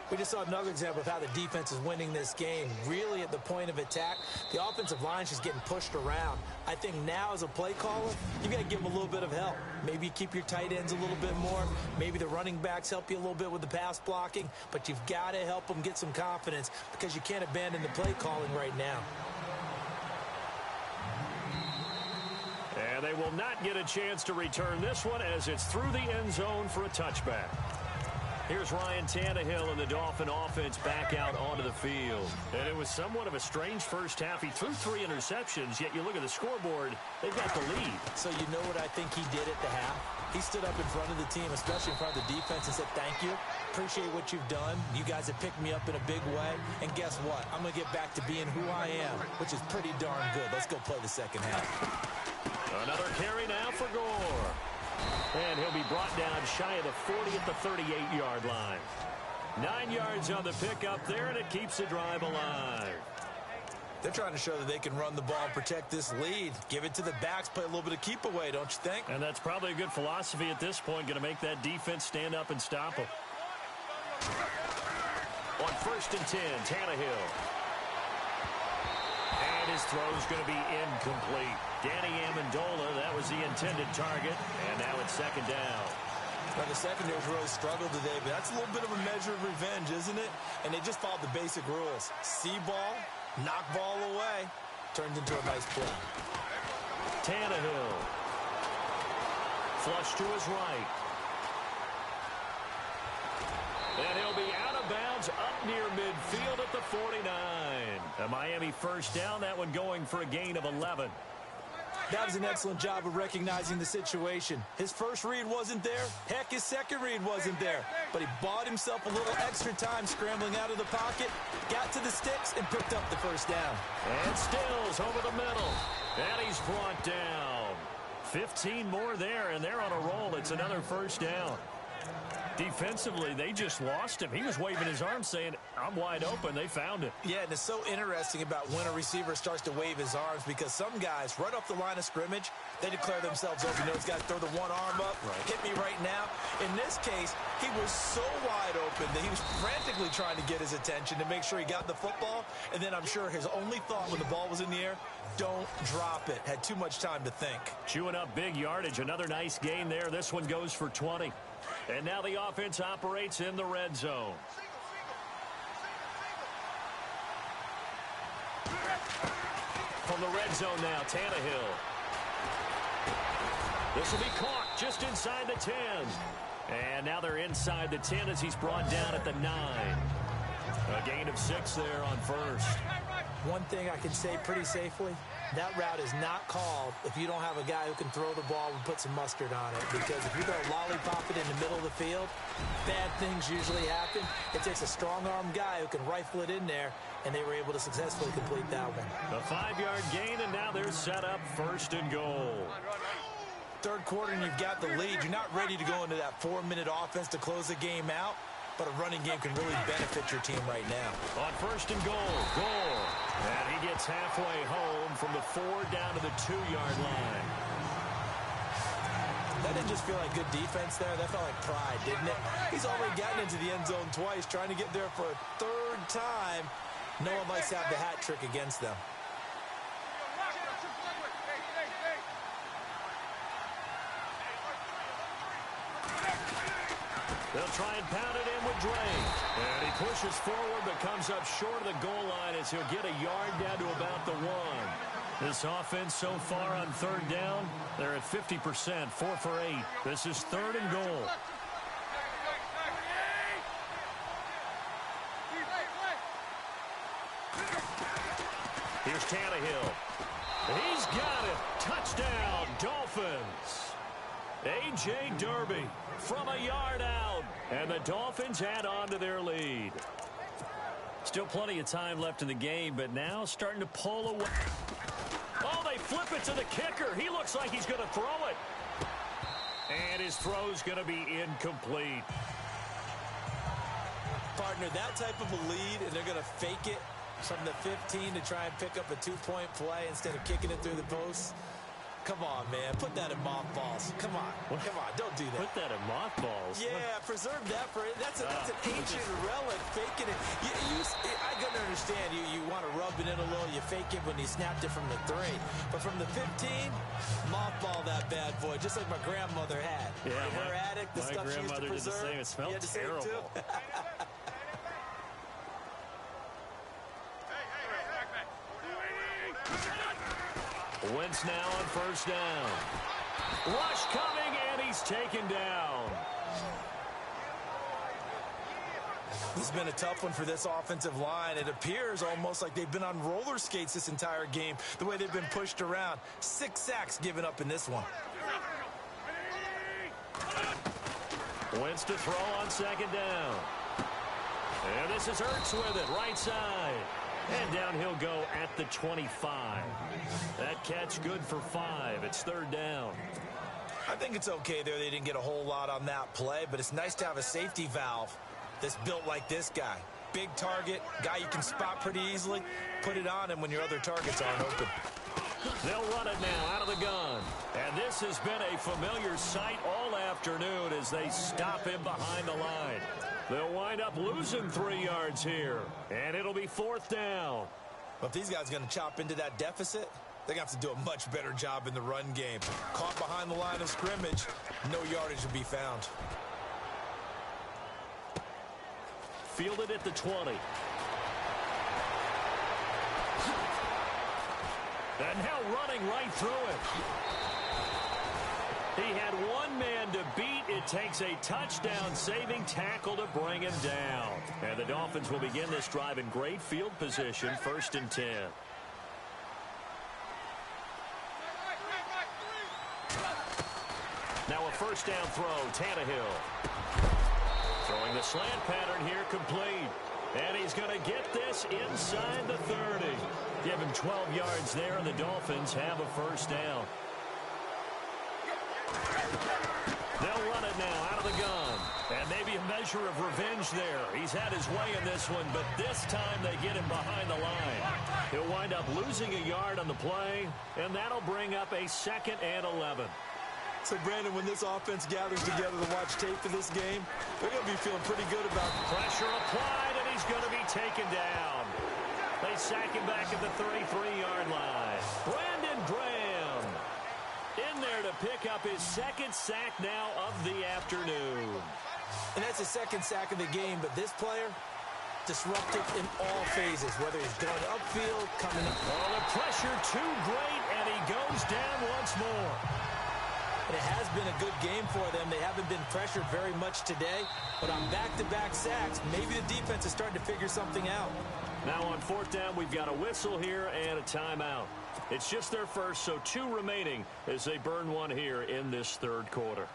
We just saw another example of how the defense is winning this game. Really at the point of attack, the offensive line is just getting pushed around. I think now as a play caller, you got to give them a little bit of help. Maybe you keep your tight ends a little bit more. Maybe the running backs help you a little bit with the pass blocking. But you've got to help them get some confidence because you can't abandon the play calling right now. And they will not get a chance to return this one as it's through the end zone for a touchback. Here's Ryan Tannehill and the Dolphin offense back out onto the field. And it was somewhat of a strange first half. He threw 3 interceptions, yet you look at the scoreboard, they've got the lead. So you know what I think he did at the half? He stood up in front of the team, especially in front of the defense, and said, thank you. Appreciate what you've done. You guys have picked me up in a big way. And guess what? I'm going to get back to being who I am, which is pretty darn good. Let's go play the second half. Another carry now for Gore. And he'll be brought down shy of the 40 at the 38-yard line. 9 yards on the pickup there, and it keeps the drive alive. They're trying to show that they can run the ball and protect this lead. Give it to the backs, play a little bit of keep away, don't you think? And that's probably a good philosophy at this point, going to make that defense stand up and stop them. On 1st and 10, Tannehill. And his throw is going to be incomplete. Danny Amendola, that was the intended target, and now it's 2nd down. Well, the secondary's really struggled today, but that's a little bit of a measure of revenge, isn't it? And they just followed the basic rules. See ball, knock ball away, turns into a nice play. Tannehill. Flush to his right. And he'll be out of bounds downs up near midfield at the 49. A Miami first down, that one going for a gain of 11. That was an excellent job of recognizing the situation. His first read wasn't there. Heck, his second read wasn't there. But he bought himself a little extra time scrambling out of the pocket, got to the sticks, and picked up the first down. And Stills over the middle. And he's brought down. 15 more there, and they're on a roll. It's another first down. Defensively, they just lost him. He was waving his arms saying, I'm wide open. They found it. Yeah, and it's so interesting about when a receiver starts to wave his arms because some guys, right off the line of scrimmage, they declare themselves open. You know, these guys throw the one arm up, hit me right now. In this case, he was so wide open that he was frantically trying to get his attention to make sure he got the football. And then I'm sure his only thought when the ball was in the air, don't drop it. Had too much time to think. Chewing up big yardage. Another nice gain there. This one goes for 20. And now the offense operates in the red zone. From the red zone now, Tannehill. This will be caught just inside the 10. And now they're inside the 10 as he's brought down at the 9. A gain of 6 there on first. One thing I can say pretty safely, that route is not called if you don't have a guy who can throw the ball and put some mustard on it. Because if you go lollipop it in the middle of the field, bad things usually happen. It takes a strong-arm guy who can rifle it in there, and they were able to successfully complete that one. A 5-yard gain, and now they're set up first and goal. Third quarter, and you've got the lead. You're not ready to go into that 4-minute offense to close the game out, but a running game can really benefit your team right now. On first and goal, Gore. And he gets halfway home from the 4 down to the 2-yard line. That didn't just feel like good defense there. That felt like pride, didn't it? He's already gotten into the end zone twice, trying to get there for a third time. No one likes to have the hat trick against them. They'll try and pound it in with Drake. And he pushes forward but comes up short of the goal line as he'll get a yard down to about the 1. This offense so far on third down, they're at 50%, 4 for 8. This is third and goal. Here's Tannehill. He's got it. Touchdown, Dolphins. A.J. Derby from a yard out. And the Dolphins add on to their lead. Still plenty of time left in the game, but now starting to pull away. Oh, they flip it to the kicker. He looks like he's going to throw it. And his throw's going to be incomplete. Partner, that type of a lead, and they're going to fake it from the 15 to try and pick up a 2-point play instead of kicking it through the posts. Come on, man. Put that in mothballs. Come on. Come on. Don't do that. Put that in mothballs? Yeah, preserve that for it. That's an ancient relic. Faking it. I got to understand. You want to rub it in a little. You fake it when you snapped it from the 3. But from the 15, mothball that bad boy, just like my grandmother had. Yeah, her attic, the stuff she used to preserve. Did the same. It smelled terrible. Wentz now on first down. Rush coming, and he's taken down. This has been a tough one for this offensive line. It appears almost like they've been on roller skates this entire game, the way they've been pushed around. 6 sacks given up in this one. Wentz to throw on second down. And this is Ertz with it, right side. And down he'll go at the 25. That catch good for 5. It's third down. I think it's okay there. They didn't get a whole lot on that play, but it's nice to have a safety valve that's built like this guy. Big target, guy you can spot pretty easily. Put it on him when your other targets aren't open. They'll run it now out of the gun. And this has been a familiar sight all afternoon as they stop him behind the line. They'll wind up losing 3 yards here. And it'll be fourth down. But if these guys are going to chop into that deficit, they're going to have to do a much better job in the run game. Caught behind the line of scrimmage, no yardage to be found. Fielded at the 20. And now running right through it. He had one man to beat. It takes a touchdown-saving tackle to bring him down. And the Dolphins will begin this drive in great field position, 1st and 10. Now a first down throw, Tannehill. Throwing the slant pattern here, complete. And he's going to get this inside the 30. Give him 12 yards there, and the Dolphins have a first down. They'll run it now out of the gun. And maybe a measure of revenge there. He's had his way in this one, but this time they get him behind the line. He'll wind up losing a yard on the play, and that'll bring up a 2nd and 11. So, Brandon, when this offense gathers together to watch tape for this game, they're going to be feeling pretty good about it. Pressure applied, and he's going to be taken down. They sack him back at the 33-yard line. Brandon Graham in there to pick up his 2nd sack now of the afternoon. And that's his 2nd sack of the game, but this player, disruptive in all phases, whether he's going upfield, coming up. Oh, the pressure too great, and he goes down once more. And it has been a good game for them. They haven't been pressured very much today, but on back-to-back sacks, maybe the defense is starting to figure something out. Now on 4th down, we've got a whistle here and a timeout. It's just their first, so 2 remaining as they burn one here in this 3rd quarter.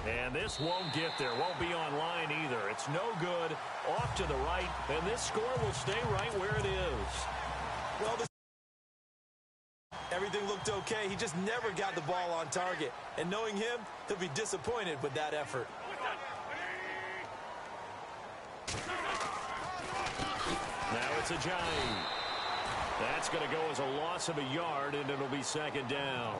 And this won't get there, won't be online either. It's no good, off to the right, and this score will stay right where it is. Well, everything looked okay. He just never got the ball on target. And knowing him, he'll be disappointed with that effort. Now it's a giant. That's going to go as a loss of a yard, and it'll be 2nd down.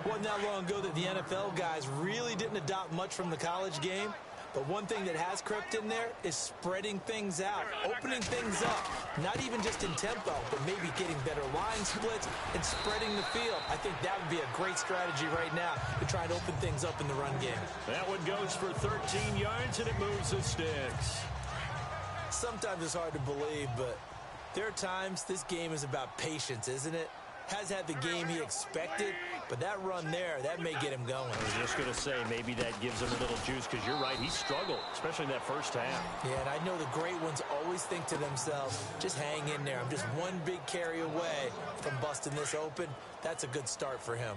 Wasn't that long ago that the NFL guys really didn't adopt much from the college game. But one thing that has crept in there is spreading things out, opening things up, not even just in tempo, but maybe getting better line splits and spreading the field. I think that would be a great strategy right now to try and open things up in the run game. That one goes for 13 yards, and it moves the sticks. Sometimes it's hard to believe, but there are times this game is about patience, isn't it? Has had the game he expected, but that run there, that may get him going. I was just going to say, maybe that gives him a little juice, because you're right, he struggled, especially in that first half. Yeah, and I know the great ones always think to themselves, just hang in there. I'm just one big carry away from busting this open. That's a good start for him.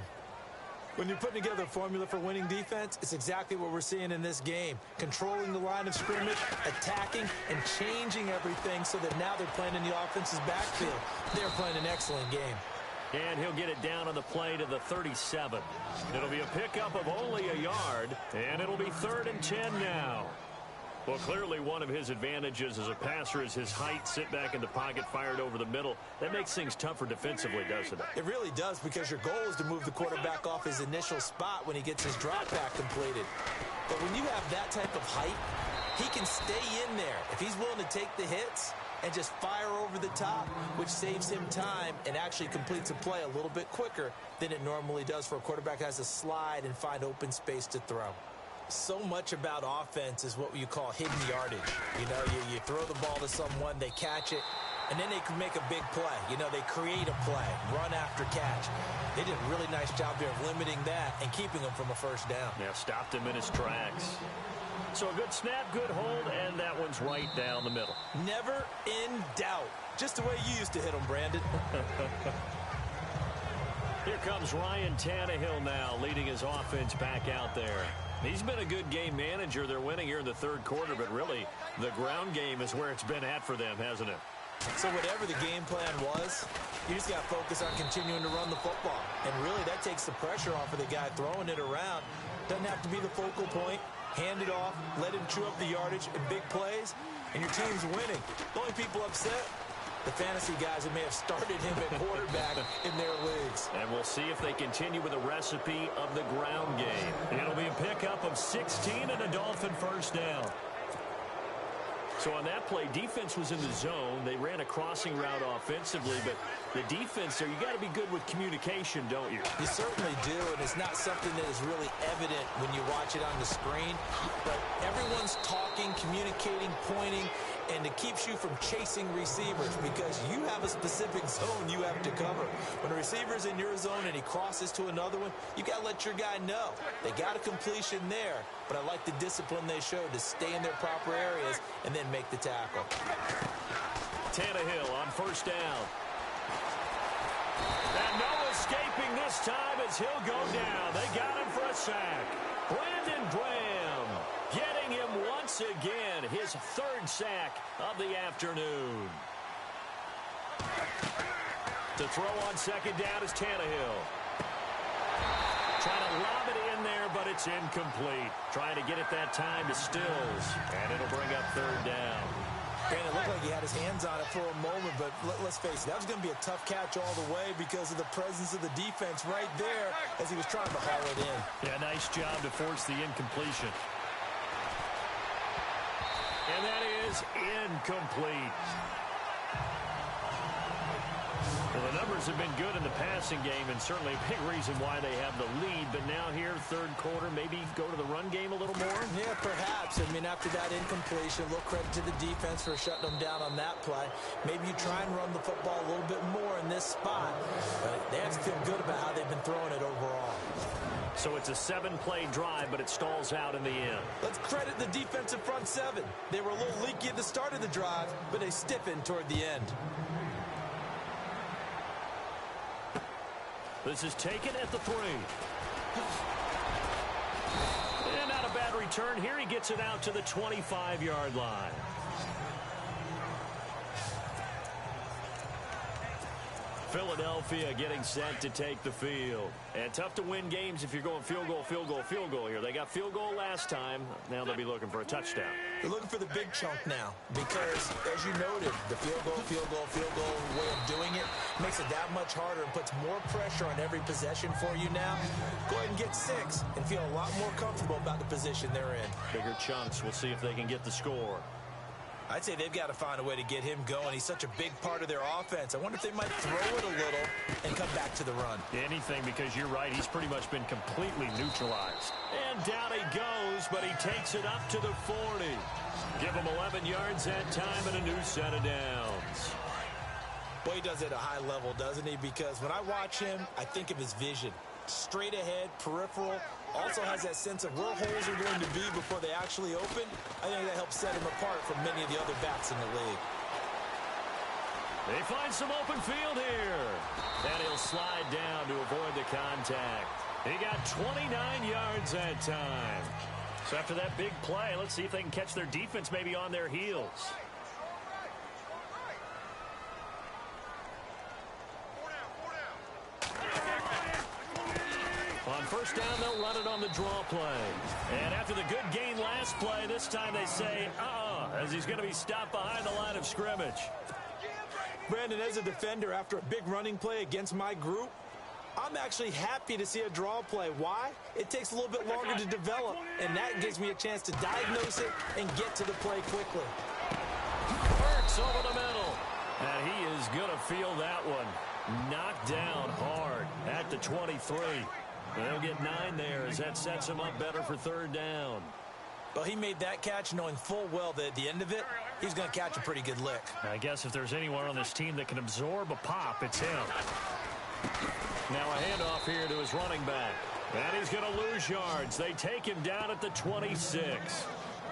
When you're putting together a formula for winning defense, it's exactly what we're seeing in this game. Controlling the line of scrimmage, attacking, and changing everything so that now they're playing in the offense's backfield. They're playing an excellent game. And he'll get it down on the play to the 37. It'll be a pickup of only a yard, and it'll be 3rd and 10 now. Well, clearly one of his advantages as a passer is his height, sit back in the pocket, fired over the middle. That makes things tougher defensively, doesn't it? It really does, because your goal is to move the quarterback off his initial spot when he gets his drop back completed. But when you have that type of height, he can stay in there. If he's willing to take the hits and just fire over the top, which saves him time and actually completes a play a little bit quicker than it normally does for a quarterback who has to slide and find open space to throw. So much about offense is what you call hidden yardage. You know, you throw the ball to someone, they catch it, and then they can make a big play. You know, they create a play, run after catch. They did a really nice job here of limiting that and keeping him from a first down. Yeah, stopped him in his tracks. So a good snap, good hold, and that one's right down the middle. Never in doubt. Just the way you used to hit them, Brandon. Here comes Ryan Tannehill now, leading his offense back out there. He's been a good game manager. They're winning here in the 3rd quarter, but really the ground game is where it's been at for them, hasn't it? So whatever the game plan was, you just got to focus on continuing to run the football. And really that takes the pressure off of the guy throwing it around. Doesn't have to be the focal point. Hand it off, let him chew up the yardage in big plays, and your team's winning. The only people upset, the fantasy guys who may have started him at quarterback in their leagues. And we'll see if they continue with the recipe of the ground game. It'll be a pickup of 16 and a Dolphin first down. So So on that play, defense was in the zone. They ran a crossing route offensively, but the defense there, you got to be good with communication, don't you? You certainly do, and it's not something that is really evident when you watch it on the screen. But everyone's talking, communicating, pointing, and it keeps you from chasing receivers because you have a specific zone you have to cover. When a receiver's in your zone and he crosses to another one, you got to let your guy know. They got a completion there, but I like the discipline they showed to stay in their proper areas and then make the tackle. Tannehill on first down. And no escaping this time as he'll go down. They got him for a sack. Brandon Graham getting him once again, his third sack of the afternoon. To throw on second down is Tannehill. Trying to lob it in there, but it's incomplete. Trying to get it that time to Stills, and it'll bring up third down. And it looked like he had his hands on it for a moment, but let's face it, that was going to be a tough catch all the way because of the presence of the defense right there as he was trying to haul it in. Yeah, nice job to force the incompletion. And that is incomplete. Well, the numbers have been good in the passing game and certainly a big reason why they have the lead. But now here, third quarter, maybe go to the run game a little more? Yeah, perhaps. I mean, after that incompletion, a little credit to the defense for shutting them down on that play. Maybe you try and run the football a little bit more in this spot. But they have to feel good about how they've been throwing it overall. So it's a 7-play drive, but it stalls out in the end. Let's credit the defensive front seven. They were a little leaky at the start of the drive, but they stiffened toward the end. This is taken at the 3. And not a bad return here. He gets it out to the 25-yard line. Philadelphia getting set to take the field. And tough to win games if you're going field goal, field goal, field goal here. They got field goal last time. Now they'll be looking for a touchdown. They're looking for the big chunk now because, as you noted, the field goal way of doing it makes it that much harder and puts more pressure on every possession for you now. Go ahead and get 6 and feel a lot more comfortable about the position they're in. Bigger chunks. We'll see if they can get the score. I'd say they've got to find a way to get him going. He's such a big part of their offense. I wonder if they might throw it a little and come back to the run. Anything, because you're right. He's pretty much been completely neutralized. And down he goes, but he takes it up to the 40. Give him 11 yards that time and a new set of downs. Boy, he does it at a high level, doesn't he? Because when I watch him, I think of his vision. Straight ahead, peripheral, also has that sense of where holes are going to be before they actually open. I think that helps set him apart from many of the other backs in the league. They find some open field here. And he'll slide down to avoid the contact. He got 29 yards that time. So after that big play, let's see if they can catch their defense maybe on their heels. On first down, they'll run it on the draw play. And after the good gain last play, this time they say, as he's going to be stopped behind the line of scrimmage. Brandon, as a defender, after a big running play against my group, I'm actually happy to see a draw play. Why? It takes a little bit longer to develop, and that gives me a chance to diagnose it and get to the play quickly. Works over the middle. And he is going to feel that one. Knocked down hard at the 23. They'll get 9 there as that sets him up better for third down. Well, he made that catch knowing full well that at the end of it, he's going to catch a pretty good lick. I guess if there's anyone on this team that can absorb a pop, it's him. Now a handoff here to his running back. And he's going to lose yards. They take him down at the 26.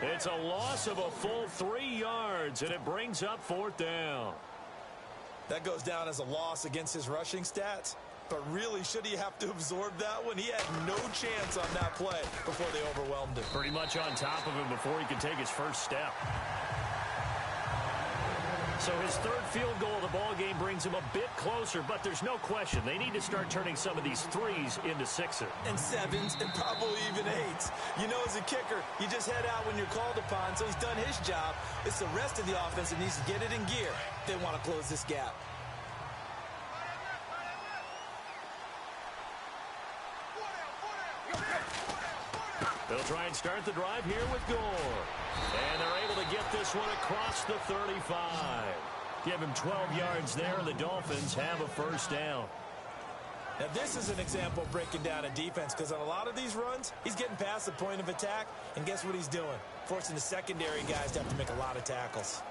It's a loss of a full 3 yards, and it brings up fourth down. That goes down as a loss against his rushing stats. But really, should he have to absorb that one? He had no chance on that play before they overwhelmed him. Pretty much on top of him before he could take his first step. So his third field goal of the ball game brings him a bit closer, but there's no question they need to start turning some of these 3s into 6s. And 7s, and probably even 8s. You know, as a kicker, you just head out when you're called upon, so he's done his job. It's the rest of the offense that needs to get it in gear if they want to close this gap. They'll try and start the drive here with Gore. And they're able to get this one across the 35. Give him 12 yards there, and the Dolphins have a first down. Now, this is an example of breaking down a defense, because on a lot of these runs, he's getting past the point of attack, and guess what he's doing? Forcing the secondary guys to have to make a lot of tackles.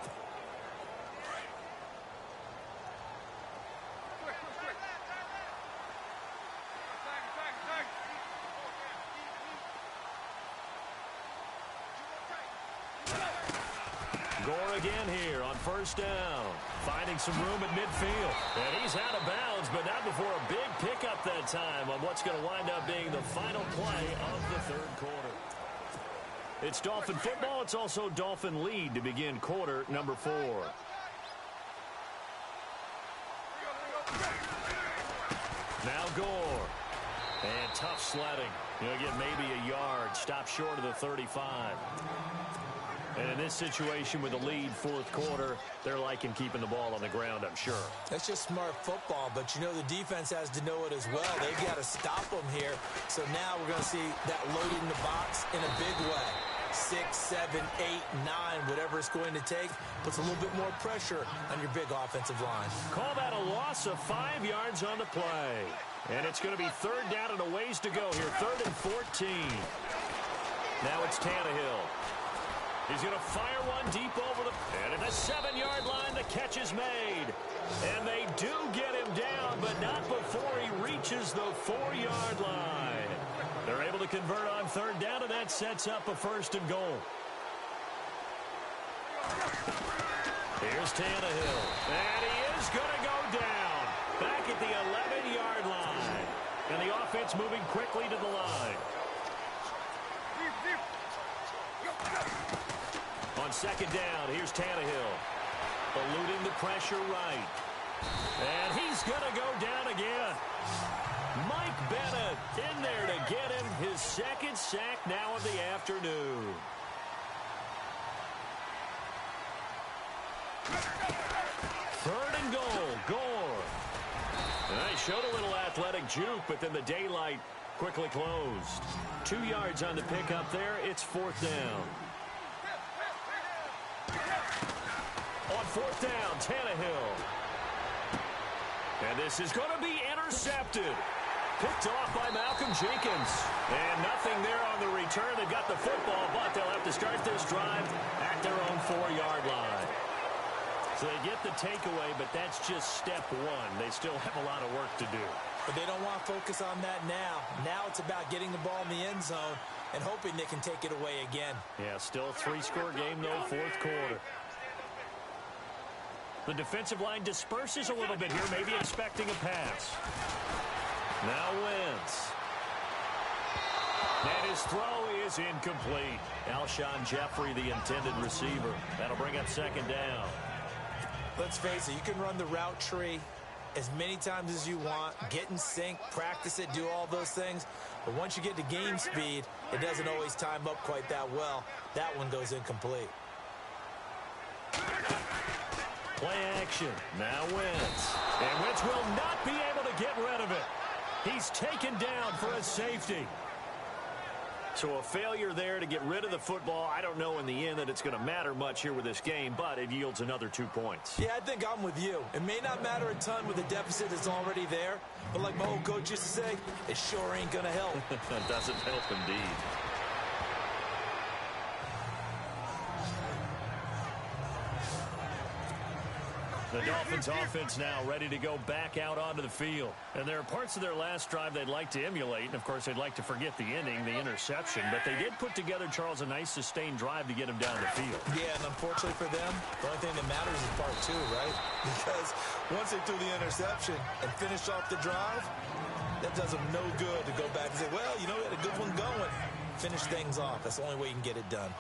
Gore again here on first down. Finding some room at midfield. And he's out of bounds, but not before a big pickup that time on what's going to wind up being the final play of the third quarter. It's Dolphin football. It's also Dolphin lead to begin quarter number 4. Now Gore. And tough sledding. He'll get maybe a yard. Stop short of the 35. And in this situation with the lead fourth quarter, they're liking keeping the ball on the ground, I'm sure. That's just smart football, but you know the defense has to know it as well. They've got to stop them here. So now we're going to see that loading the box in a big way. 6, 7, 8, 9, whatever it's going to take, puts a little bit more pressure on your big offensive line. Call that a loss of 5 yards on the play. And it's going to be third down and a ways to go here. 3rd and 14. Now it's Tannehill. He's going to fire one deep over the... And at the 7-yard line, the catch is made. And they do get him down, but not before he reaches the 4-yard line. They're able to convert on third down, and that sets up a 1st and goal. Here's Tannehill. And he is going to go down. Back at the 11-yard line. And the offense moving quickly to the line. On second down, here's Tannehill. Eluding the pressure right. And he's going to go down again. Mike Bennett in there to get him his 2nd sack now of the afternoon. Third and goal, Gore. And they showed a little athletic juke, but then the daylight quickly closed. 2 yards on the pickup there. It's 4th down. On 4th down, Tannehill. And this is going to be intercepted. Picked off by Malcolm Jenkins. And nothing there on the return. They've got the football, but they'll have to start this drive at their own 4-yard line. So they get the takeaway, but that's just step 1. They still have a lot of work to do. But they don't want to focus on that now. Now it's about getting the ball in the end zone and hoping they can take it away again. Yeah, still a 3-score game, though, fourth quarter. The defensive line disperses a little bit here, maybe expecting a pass. Now Wentz. And his throw is incomplete. Alshon Jeffrey, the intended receiver. That'll bring up 2nd down. Let's face it, you can run the route tree as many times as you want, get in sync, practice it, do all those things. But once you get to game speed, it doesn't always time up quite that well. That one goes incomplete. Play action. Now Wentz. And Wentz will not be able to get rid of it. He's taken down for a safety. So a failure there to get rid of the football. I don't know in the end that it's going to matter much here with this game, but it yields another 2 points. Yeah, I think I'm with you. It may not matter a ton with the deficit that's already there, but like my old coach used to say, it sure ain't going to help. It doesn't help indeed. The Dolphins offense now ready to go back out onto the field. And there are parts of their last drive they'd like to emulate. And, of course, they'd like to forget the inning, the interception. But they did put together, Charles, a nice sustained drive to get him down the field. Yeah, and unfortunately for them, the only thing that matters is part 2, right? Because once they threw the interception and finished off the drive, that does them no good to go back and say, well, you know, we had a good one going. Finish things off. That's the only way you can get it done.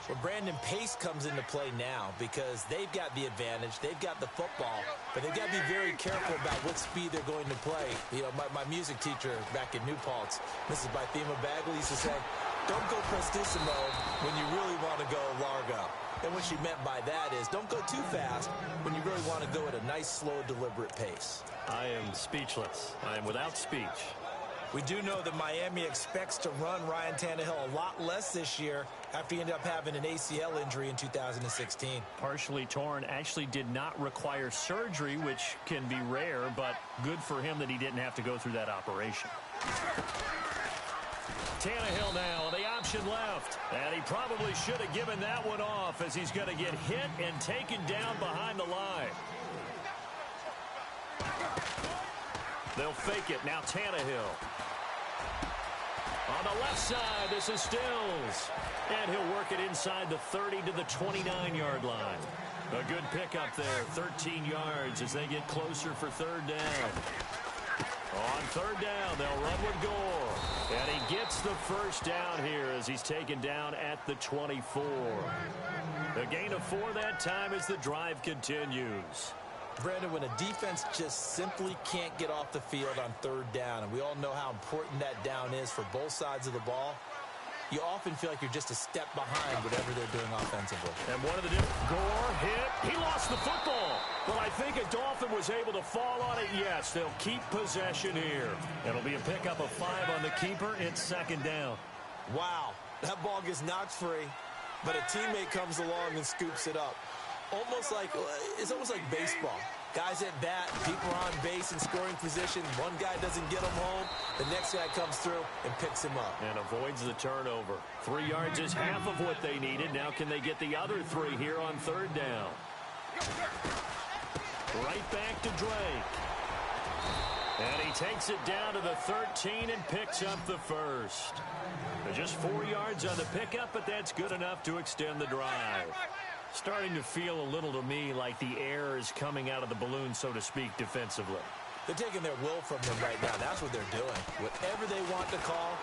Well, Brandon, pace comes into play now because they've got the advantage. They've got the football, but they've got to be very careful about what speed they're going to play. You know, my music teacher back in New Paltz, Mrs. Bythema Bagley, used to say, don't go prestissimo when you really want to go largo. And what she meant by that is don't go too fast when you really want to go at a nice, slow, deliberate pace. I am speechless. I am without speech. We do know that Miami expects to run Ryan Tannehill a lot less this year after he ended up having an ACL injury in 2016. Partially torn, actually did not require surgery, which can be rare, but good for him that he didn't have to go through that operation. Tannehill now, the option left. And he probably should have given that one off as he's going to get hit and taken down behind the line. They'll fake it. Now Tannehill. On the left side, this is Stills. And he'll work it inside the 30 to the 29-yard line. A good pickup there, 13 yards as they get closer for third down. On third down, they'll run with Gore. And he gets the first down here as he's taken down at the 24. A gain of 4 that time as the drive continues. Brandon, when a defense just simply can't get off the field on third down, and we all know how important that down is for both sides of the ball, you often feel like you're just a step behind whatever they're doing offensively. And one of the Gore hit. He lost the football. But I think a Dolphin was able to fall on it. Yes, they'll keep possession here. It'll be a pickup of 5 on the keeper. It's second down. Wow, that ball gets knocked free, but a teammate comes along and scoops it up. It's almost like baseball. Guys at bat, people are on base in scoring position. One guy doesn't get him home. The next guy comes through and picks him up. And avoids the turnover. 3 yards is half of what they needed. Now can they get the other 3 here on third down? Right back to Drake. And he takes it down to the 13 and picks up the first. Just 4 yards on the pickup, but that's good enough to extend the drive. Starting to feel a little to me like the air is coming out of the balloon, so to speak, defensively. They're taking their will from them right now. That's what they're doing. Whatever they want to call,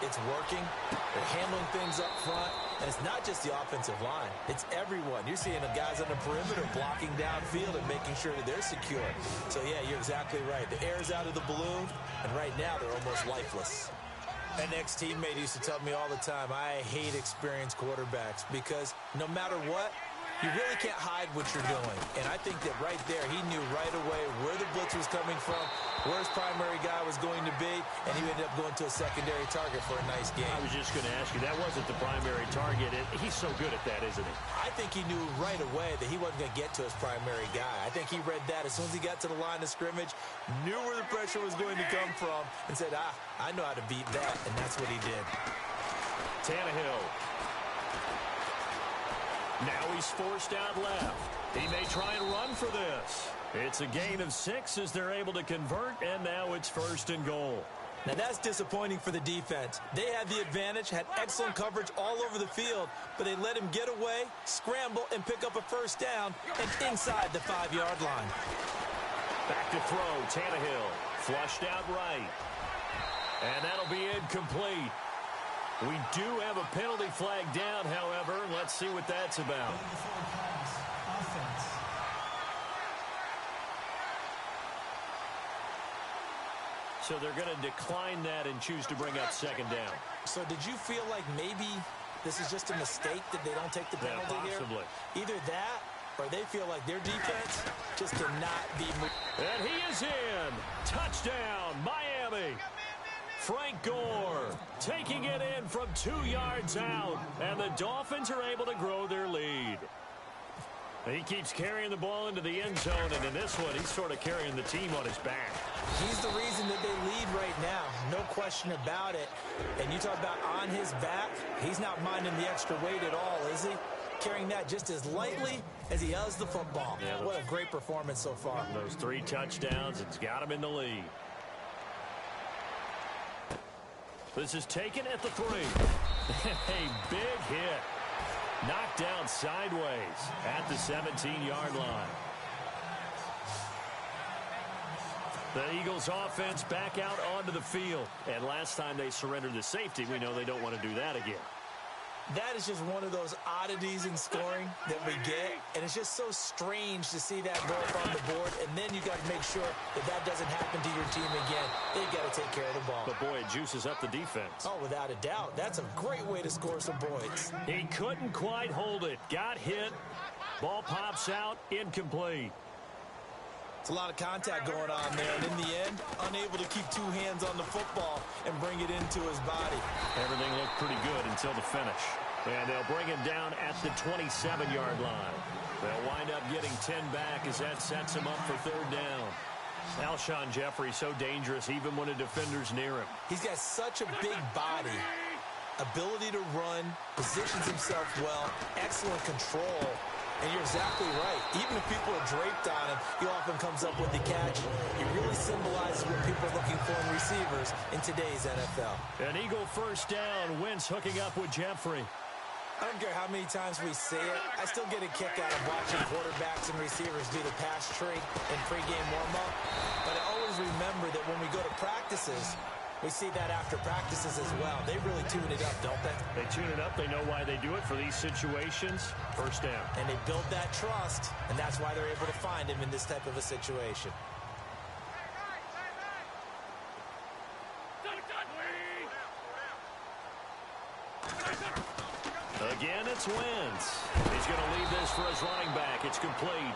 it's working. They're handling things up front. And it's not just the offensive line. It's everyone. You're seeing the guys on the perimeter blocking downfield and making sure that they're secure. So, yeah, you're exactly right. The air's out of the balloon, and right now they're almost lifeless. An ex-teammate used to tell me all the time, I hate experienced quarterbacks because no matter what, you really can't hide what you're doing. And I think that right there, he knew right away where the blitz was coming from, where his primary guy was going to be, and he ended up going to a secondary target for a nice game. I was just going to ask you, that wasn't the primary target. He's so good at that, isn't he? I think he knew right away that he wasn't going to get to his primary guy. I think he read that as soon as he got to the line of scrimmage, knew where the pressure was going to come from, and said, I know how to beat that, and that's what he did. Tannehill. Now he's forced out left. He may try and run for this. It's a gain of 6 as they're able to convert, and now it's first and goal. Now that's disappointing for the defense. They had the advantage, had excellent coverage all over the field, but they let him get away, scramble, and pick up a first down, and inside the 5-yard line. Back to throw, Tannehill. Flushed out right. And that'll be incomplete. We do have a penalty flag down, however. Let's see what that's about. So they're going to decline that and choose to bring up second down. So did you feel like maybe this is just a mistake that they don't take the penalty here? Possibly. Either that or they feel like their defense just cannot be moved. And he is in. Touchdown, Miami. Frank Gore taking it in from 2 yards out. And the Dolphins are able to grow their lead. He keeps carrying the ball into the end zone, and in this one, he's sort of carrying the team on his back. He's the reason that they lead right now, no question about it. And you talk about on his back, he's not minding the extra weight at all, is he? Carrying that just as lightly as he does the football. Yeah, what a great performance so far. Those 3 touchdowns, it's got him in the lead. This is taken at the 3. A big hit. Knocked down sideways at the 17-yard line. The Eagles offense back out onto the field. And last time they surrendered the safety, we know they don't want to do that again. That is just one of those oddities in scoring that we get. And it's just so strange to see that go up on the board. And then you got to make sure that that doesn't happen to your team again. They've got to take care of the ball. But, boy, it juices up the defense. Oh, without a doubt. That's a great way to score some points. He couldn't quite hold it. Got hit. Ball pops out. Incomplete. It's a lot of contact going on there, and in the end, unable to keep two hands on the football and bring it into his body. Everything looked pretty good until the finish. And they'll bring him down at the 27-yard line. They'll wind up getting 10 back as that sets him up for third down. Alshon Jeffrey so dangerous even when a defender's near him. He's got such a big body, ability to run, positions himself well, excellent control. And you're exactly right. Even if people are draped on him, he often comes up with the catch. He really symbolizes what people are looking for in receivers in today's NFL. An Eagle first down. Wentz hooking up with Jeffrey. I don't care how many times we see it. I still get a kick out of watching quarterbacks and receivers do the pass tree in pregame warm-up. But I always remember that when we go to practices, we see that after practices as well. They really tune it up, don't they? They tune it up. They know why they do it for these situations. First down. And they build that trust, and that's why they're able to find him in this type of a situation. Again, it's Wentz. He's going to leave this for his running back. It's complete.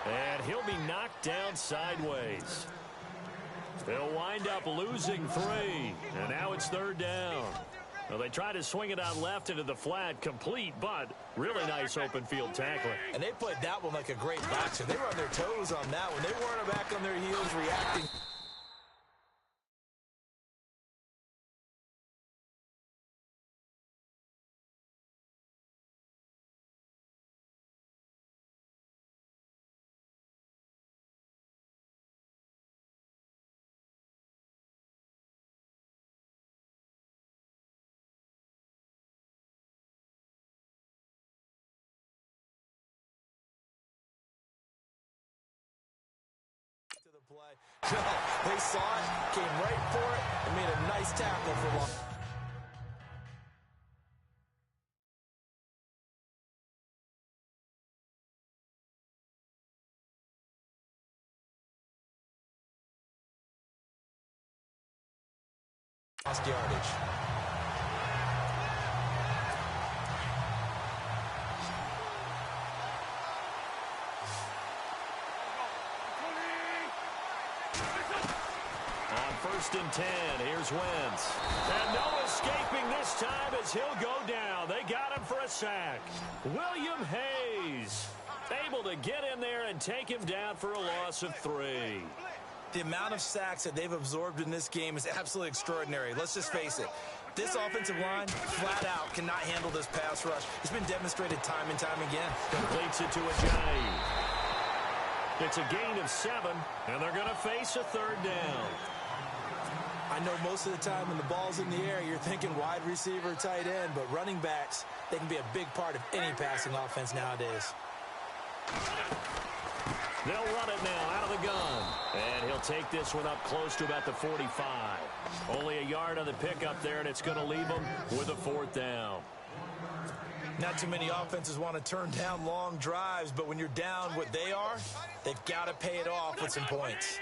And he'll be knocked down sideways. They'll wind up losing 3. And now it's third down. Well, they tried to swing it out left into the flat, complete, but really nice open field tackling. And they played that one like a great boxer. They were on their toes on that one. They weren't back on their heels reacting. Play. No, they saw it, came right for it, and made a nice tackle for one. Lost yardage. First and 10. Here's Wentz. And no escaping this time as he'll go down. They got him for a sack. William Hayes able to get in there and take him down for a loss of 3. The amount of sacks that they've absorbed in this game is absolutely extraordinary. Let's just face it. This offensive line, flat out, cannot handle this pass rush. It's been demonstrated time and time again. Completes it to Ajayi. It's a gain of 7, and they're going to face a third down. I know most of the time when the ball's in the air, you're thinking wide receiver, tight end, but running backs, they can be a big part of any passing offense nowadays. They'll run it now out of the gun. And he'll take this one up close to about the 45. Only a yard on the pickup there, and it's going to leave them with a fourth down. Not too many offenses want to turn down long drives, but when you're down what they are, they've got to pay it off with some points.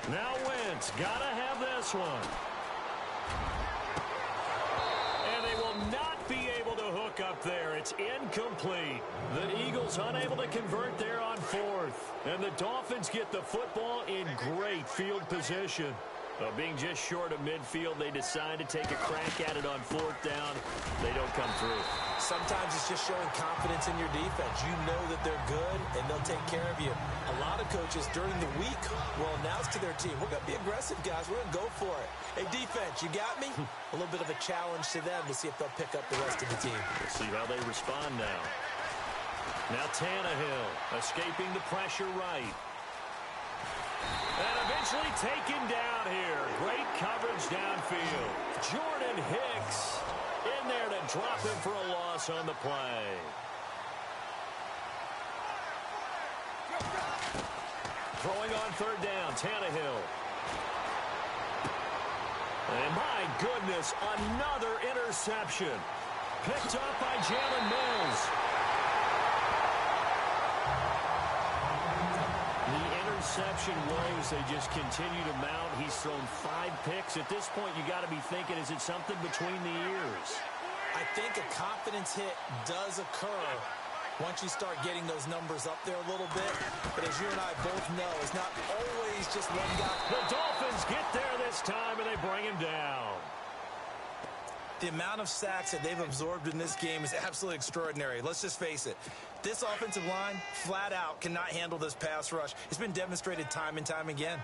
Now Wentz, gotta have this one. And they will not be able to hook up there. It's incomplete. The Eagles unable to convert there on 4th. And the Dolphins get the football in great field position. Being just short of midfield, they decide to take a crack at it on 4th down. They don't come through. Sometimes it's just showing confidence in your defense. You know that they're good, and they'll take care of you. A lot of coaches during the week will announce to their team, we're going to be aggressive, guys. We're going to go for it. Hey, defense, you got me? A little bit of a challenge to them to see if they'll pick up the rest of the team. We'll see how they respond now. Now Tannehill escaping the pressure right. And eventually taken down here. Great coverage downfield. Jordan Hicks in there to drop him for a loss on the play. Throwing on 3rd down, Tannehill. And my goodness, another interception. Picked up by Jalen Mills. Interception woes, they just continue to mount. He's thrown 5 picks. At this point, you got to be thinking, is it something between the ears? I think a confidence hit does occur once you start getting those numbers up there a little bit. But as you and I both know, it's not always just one guy. The Dolphins get there this time, and they bring him down. The amount of sacks that they've absorbed in this game is absolutely extraordinary. Let's just face it. This offensive line, flat out, cannot handle this pass rush. It's been demonstrated time and time again.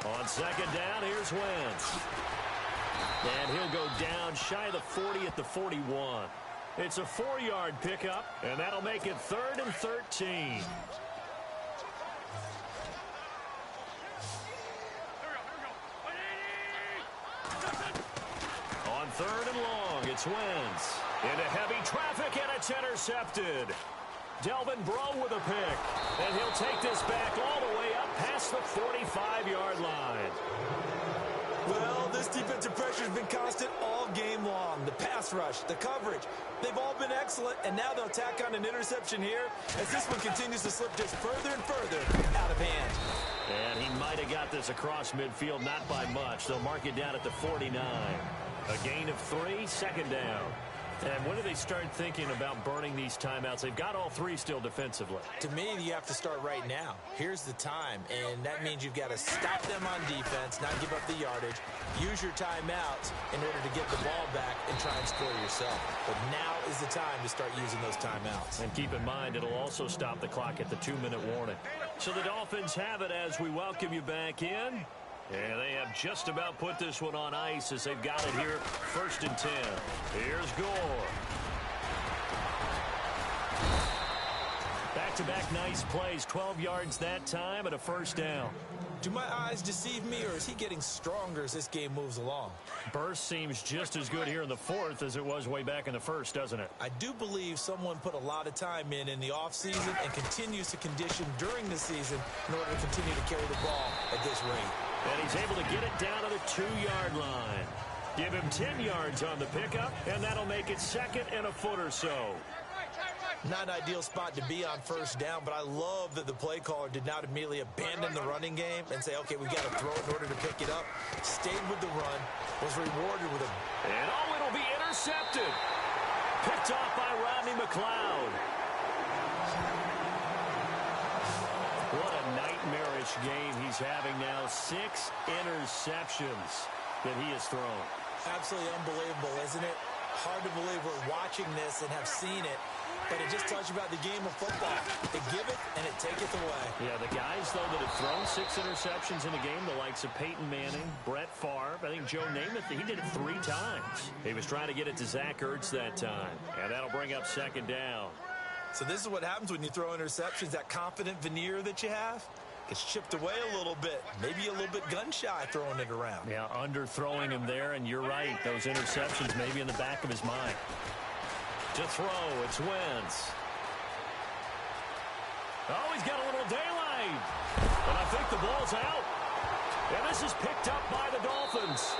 On second down, here's Wentz. And he'll go down shy of the 40 at the 41. It's a 4-yard pickup, and that'll make it 3rd and 13. On 3rd and long, it's Wentz. Into heavy traffic, and it's intercepted. Delvin Breaux with a pick. And he'll take this back all the way up past the 45-yard line. Well, this defensive pressure has been constant all game long. The pass rush, the coverage, they've all been excellent, and now they'll tack on an interception here as this one continues to slip just further and further out of hand. And he might have got this across midfield, not by much. They'll mark it down at the 49. A gain of 3, second down. And when do they start thinking about burning these timeouts? They've got all 3 still defensively. To me, you have to start right now. Here's the time, and that means you've got to stop them on defense, not give up the yardage, use your timeouts in order to get the ball back and try and score yourself. But now is the time to start using those timeouts. And keep in mind, it'll also stop the clock at the 2-minute warning. So the Dolphins have it as we welcome you back in. And they have just about put this one on ice as they've got it here, 1st and 10. Here's Gore. Back-to-back nice plays, 12 yards that time and a 1st down. Do my eyes deceive me, or is he getting stronger as this game moves along? Burst seems just as good here in the 4th as it was way back in the 1st, doesn't it? I do believe someone put a lot of time in the offseason and continues to condition during the season in order to continue to carry the ball at this rate. And he's able to get it down to the 2-yard line. Give him 10 yards on the pickup, and that'll make it 2nd and a foot or so. Not an ideal spot to be on 1st down, but I love that the play caller did not immediately abandon the running game and say, okay, we've got to throw it in order to pick it up. Stayed with the run, was rewarded with a... And oh, it'll be intercepted. Picked off by Rodney McLeod. What a nightmarish game he's having now. 6 interceptions that he has thrown. Absolutely unbelievable, isn't it? Hard to believe we're watching this and have seen it, but it just tells you about the game of football. They give it and it taketh away. Yeah, the guys, though, that have thrown 6 interceptions in a game, the likes of Peyton Manning, Brett Favre, I think Joe Namath, he did it 3 times. He was trying to get it to Zach Ertz that time, and that'll bring up 2nd down. So this is what happens when you throw interceptions. That confident veneer that you have gets chipped away a little bit. Maybe a little bit gun-shy throwing it around. Yeah, underthrowing him there, and you're right. Those interceptions may be in the back of his mind. To throw, it's Wentz. Oh, he's got a little daylight. But I think the ball's out. And this is picked up by the Dolphins.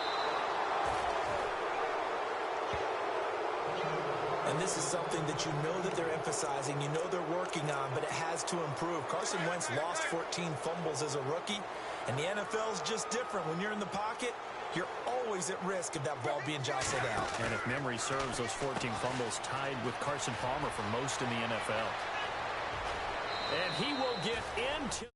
And this is something that you know that they're emphasizing, you know they're working on, but it has to improve. Carson Wentz lost 14 fumbles as a rookie, and the NFL is just different. When you're in the pocket, you're always at risk of that ball being jostled out. And if memory serves, those 14 fumbles tied with Carson Palmer for most in the NFL. And he will get into...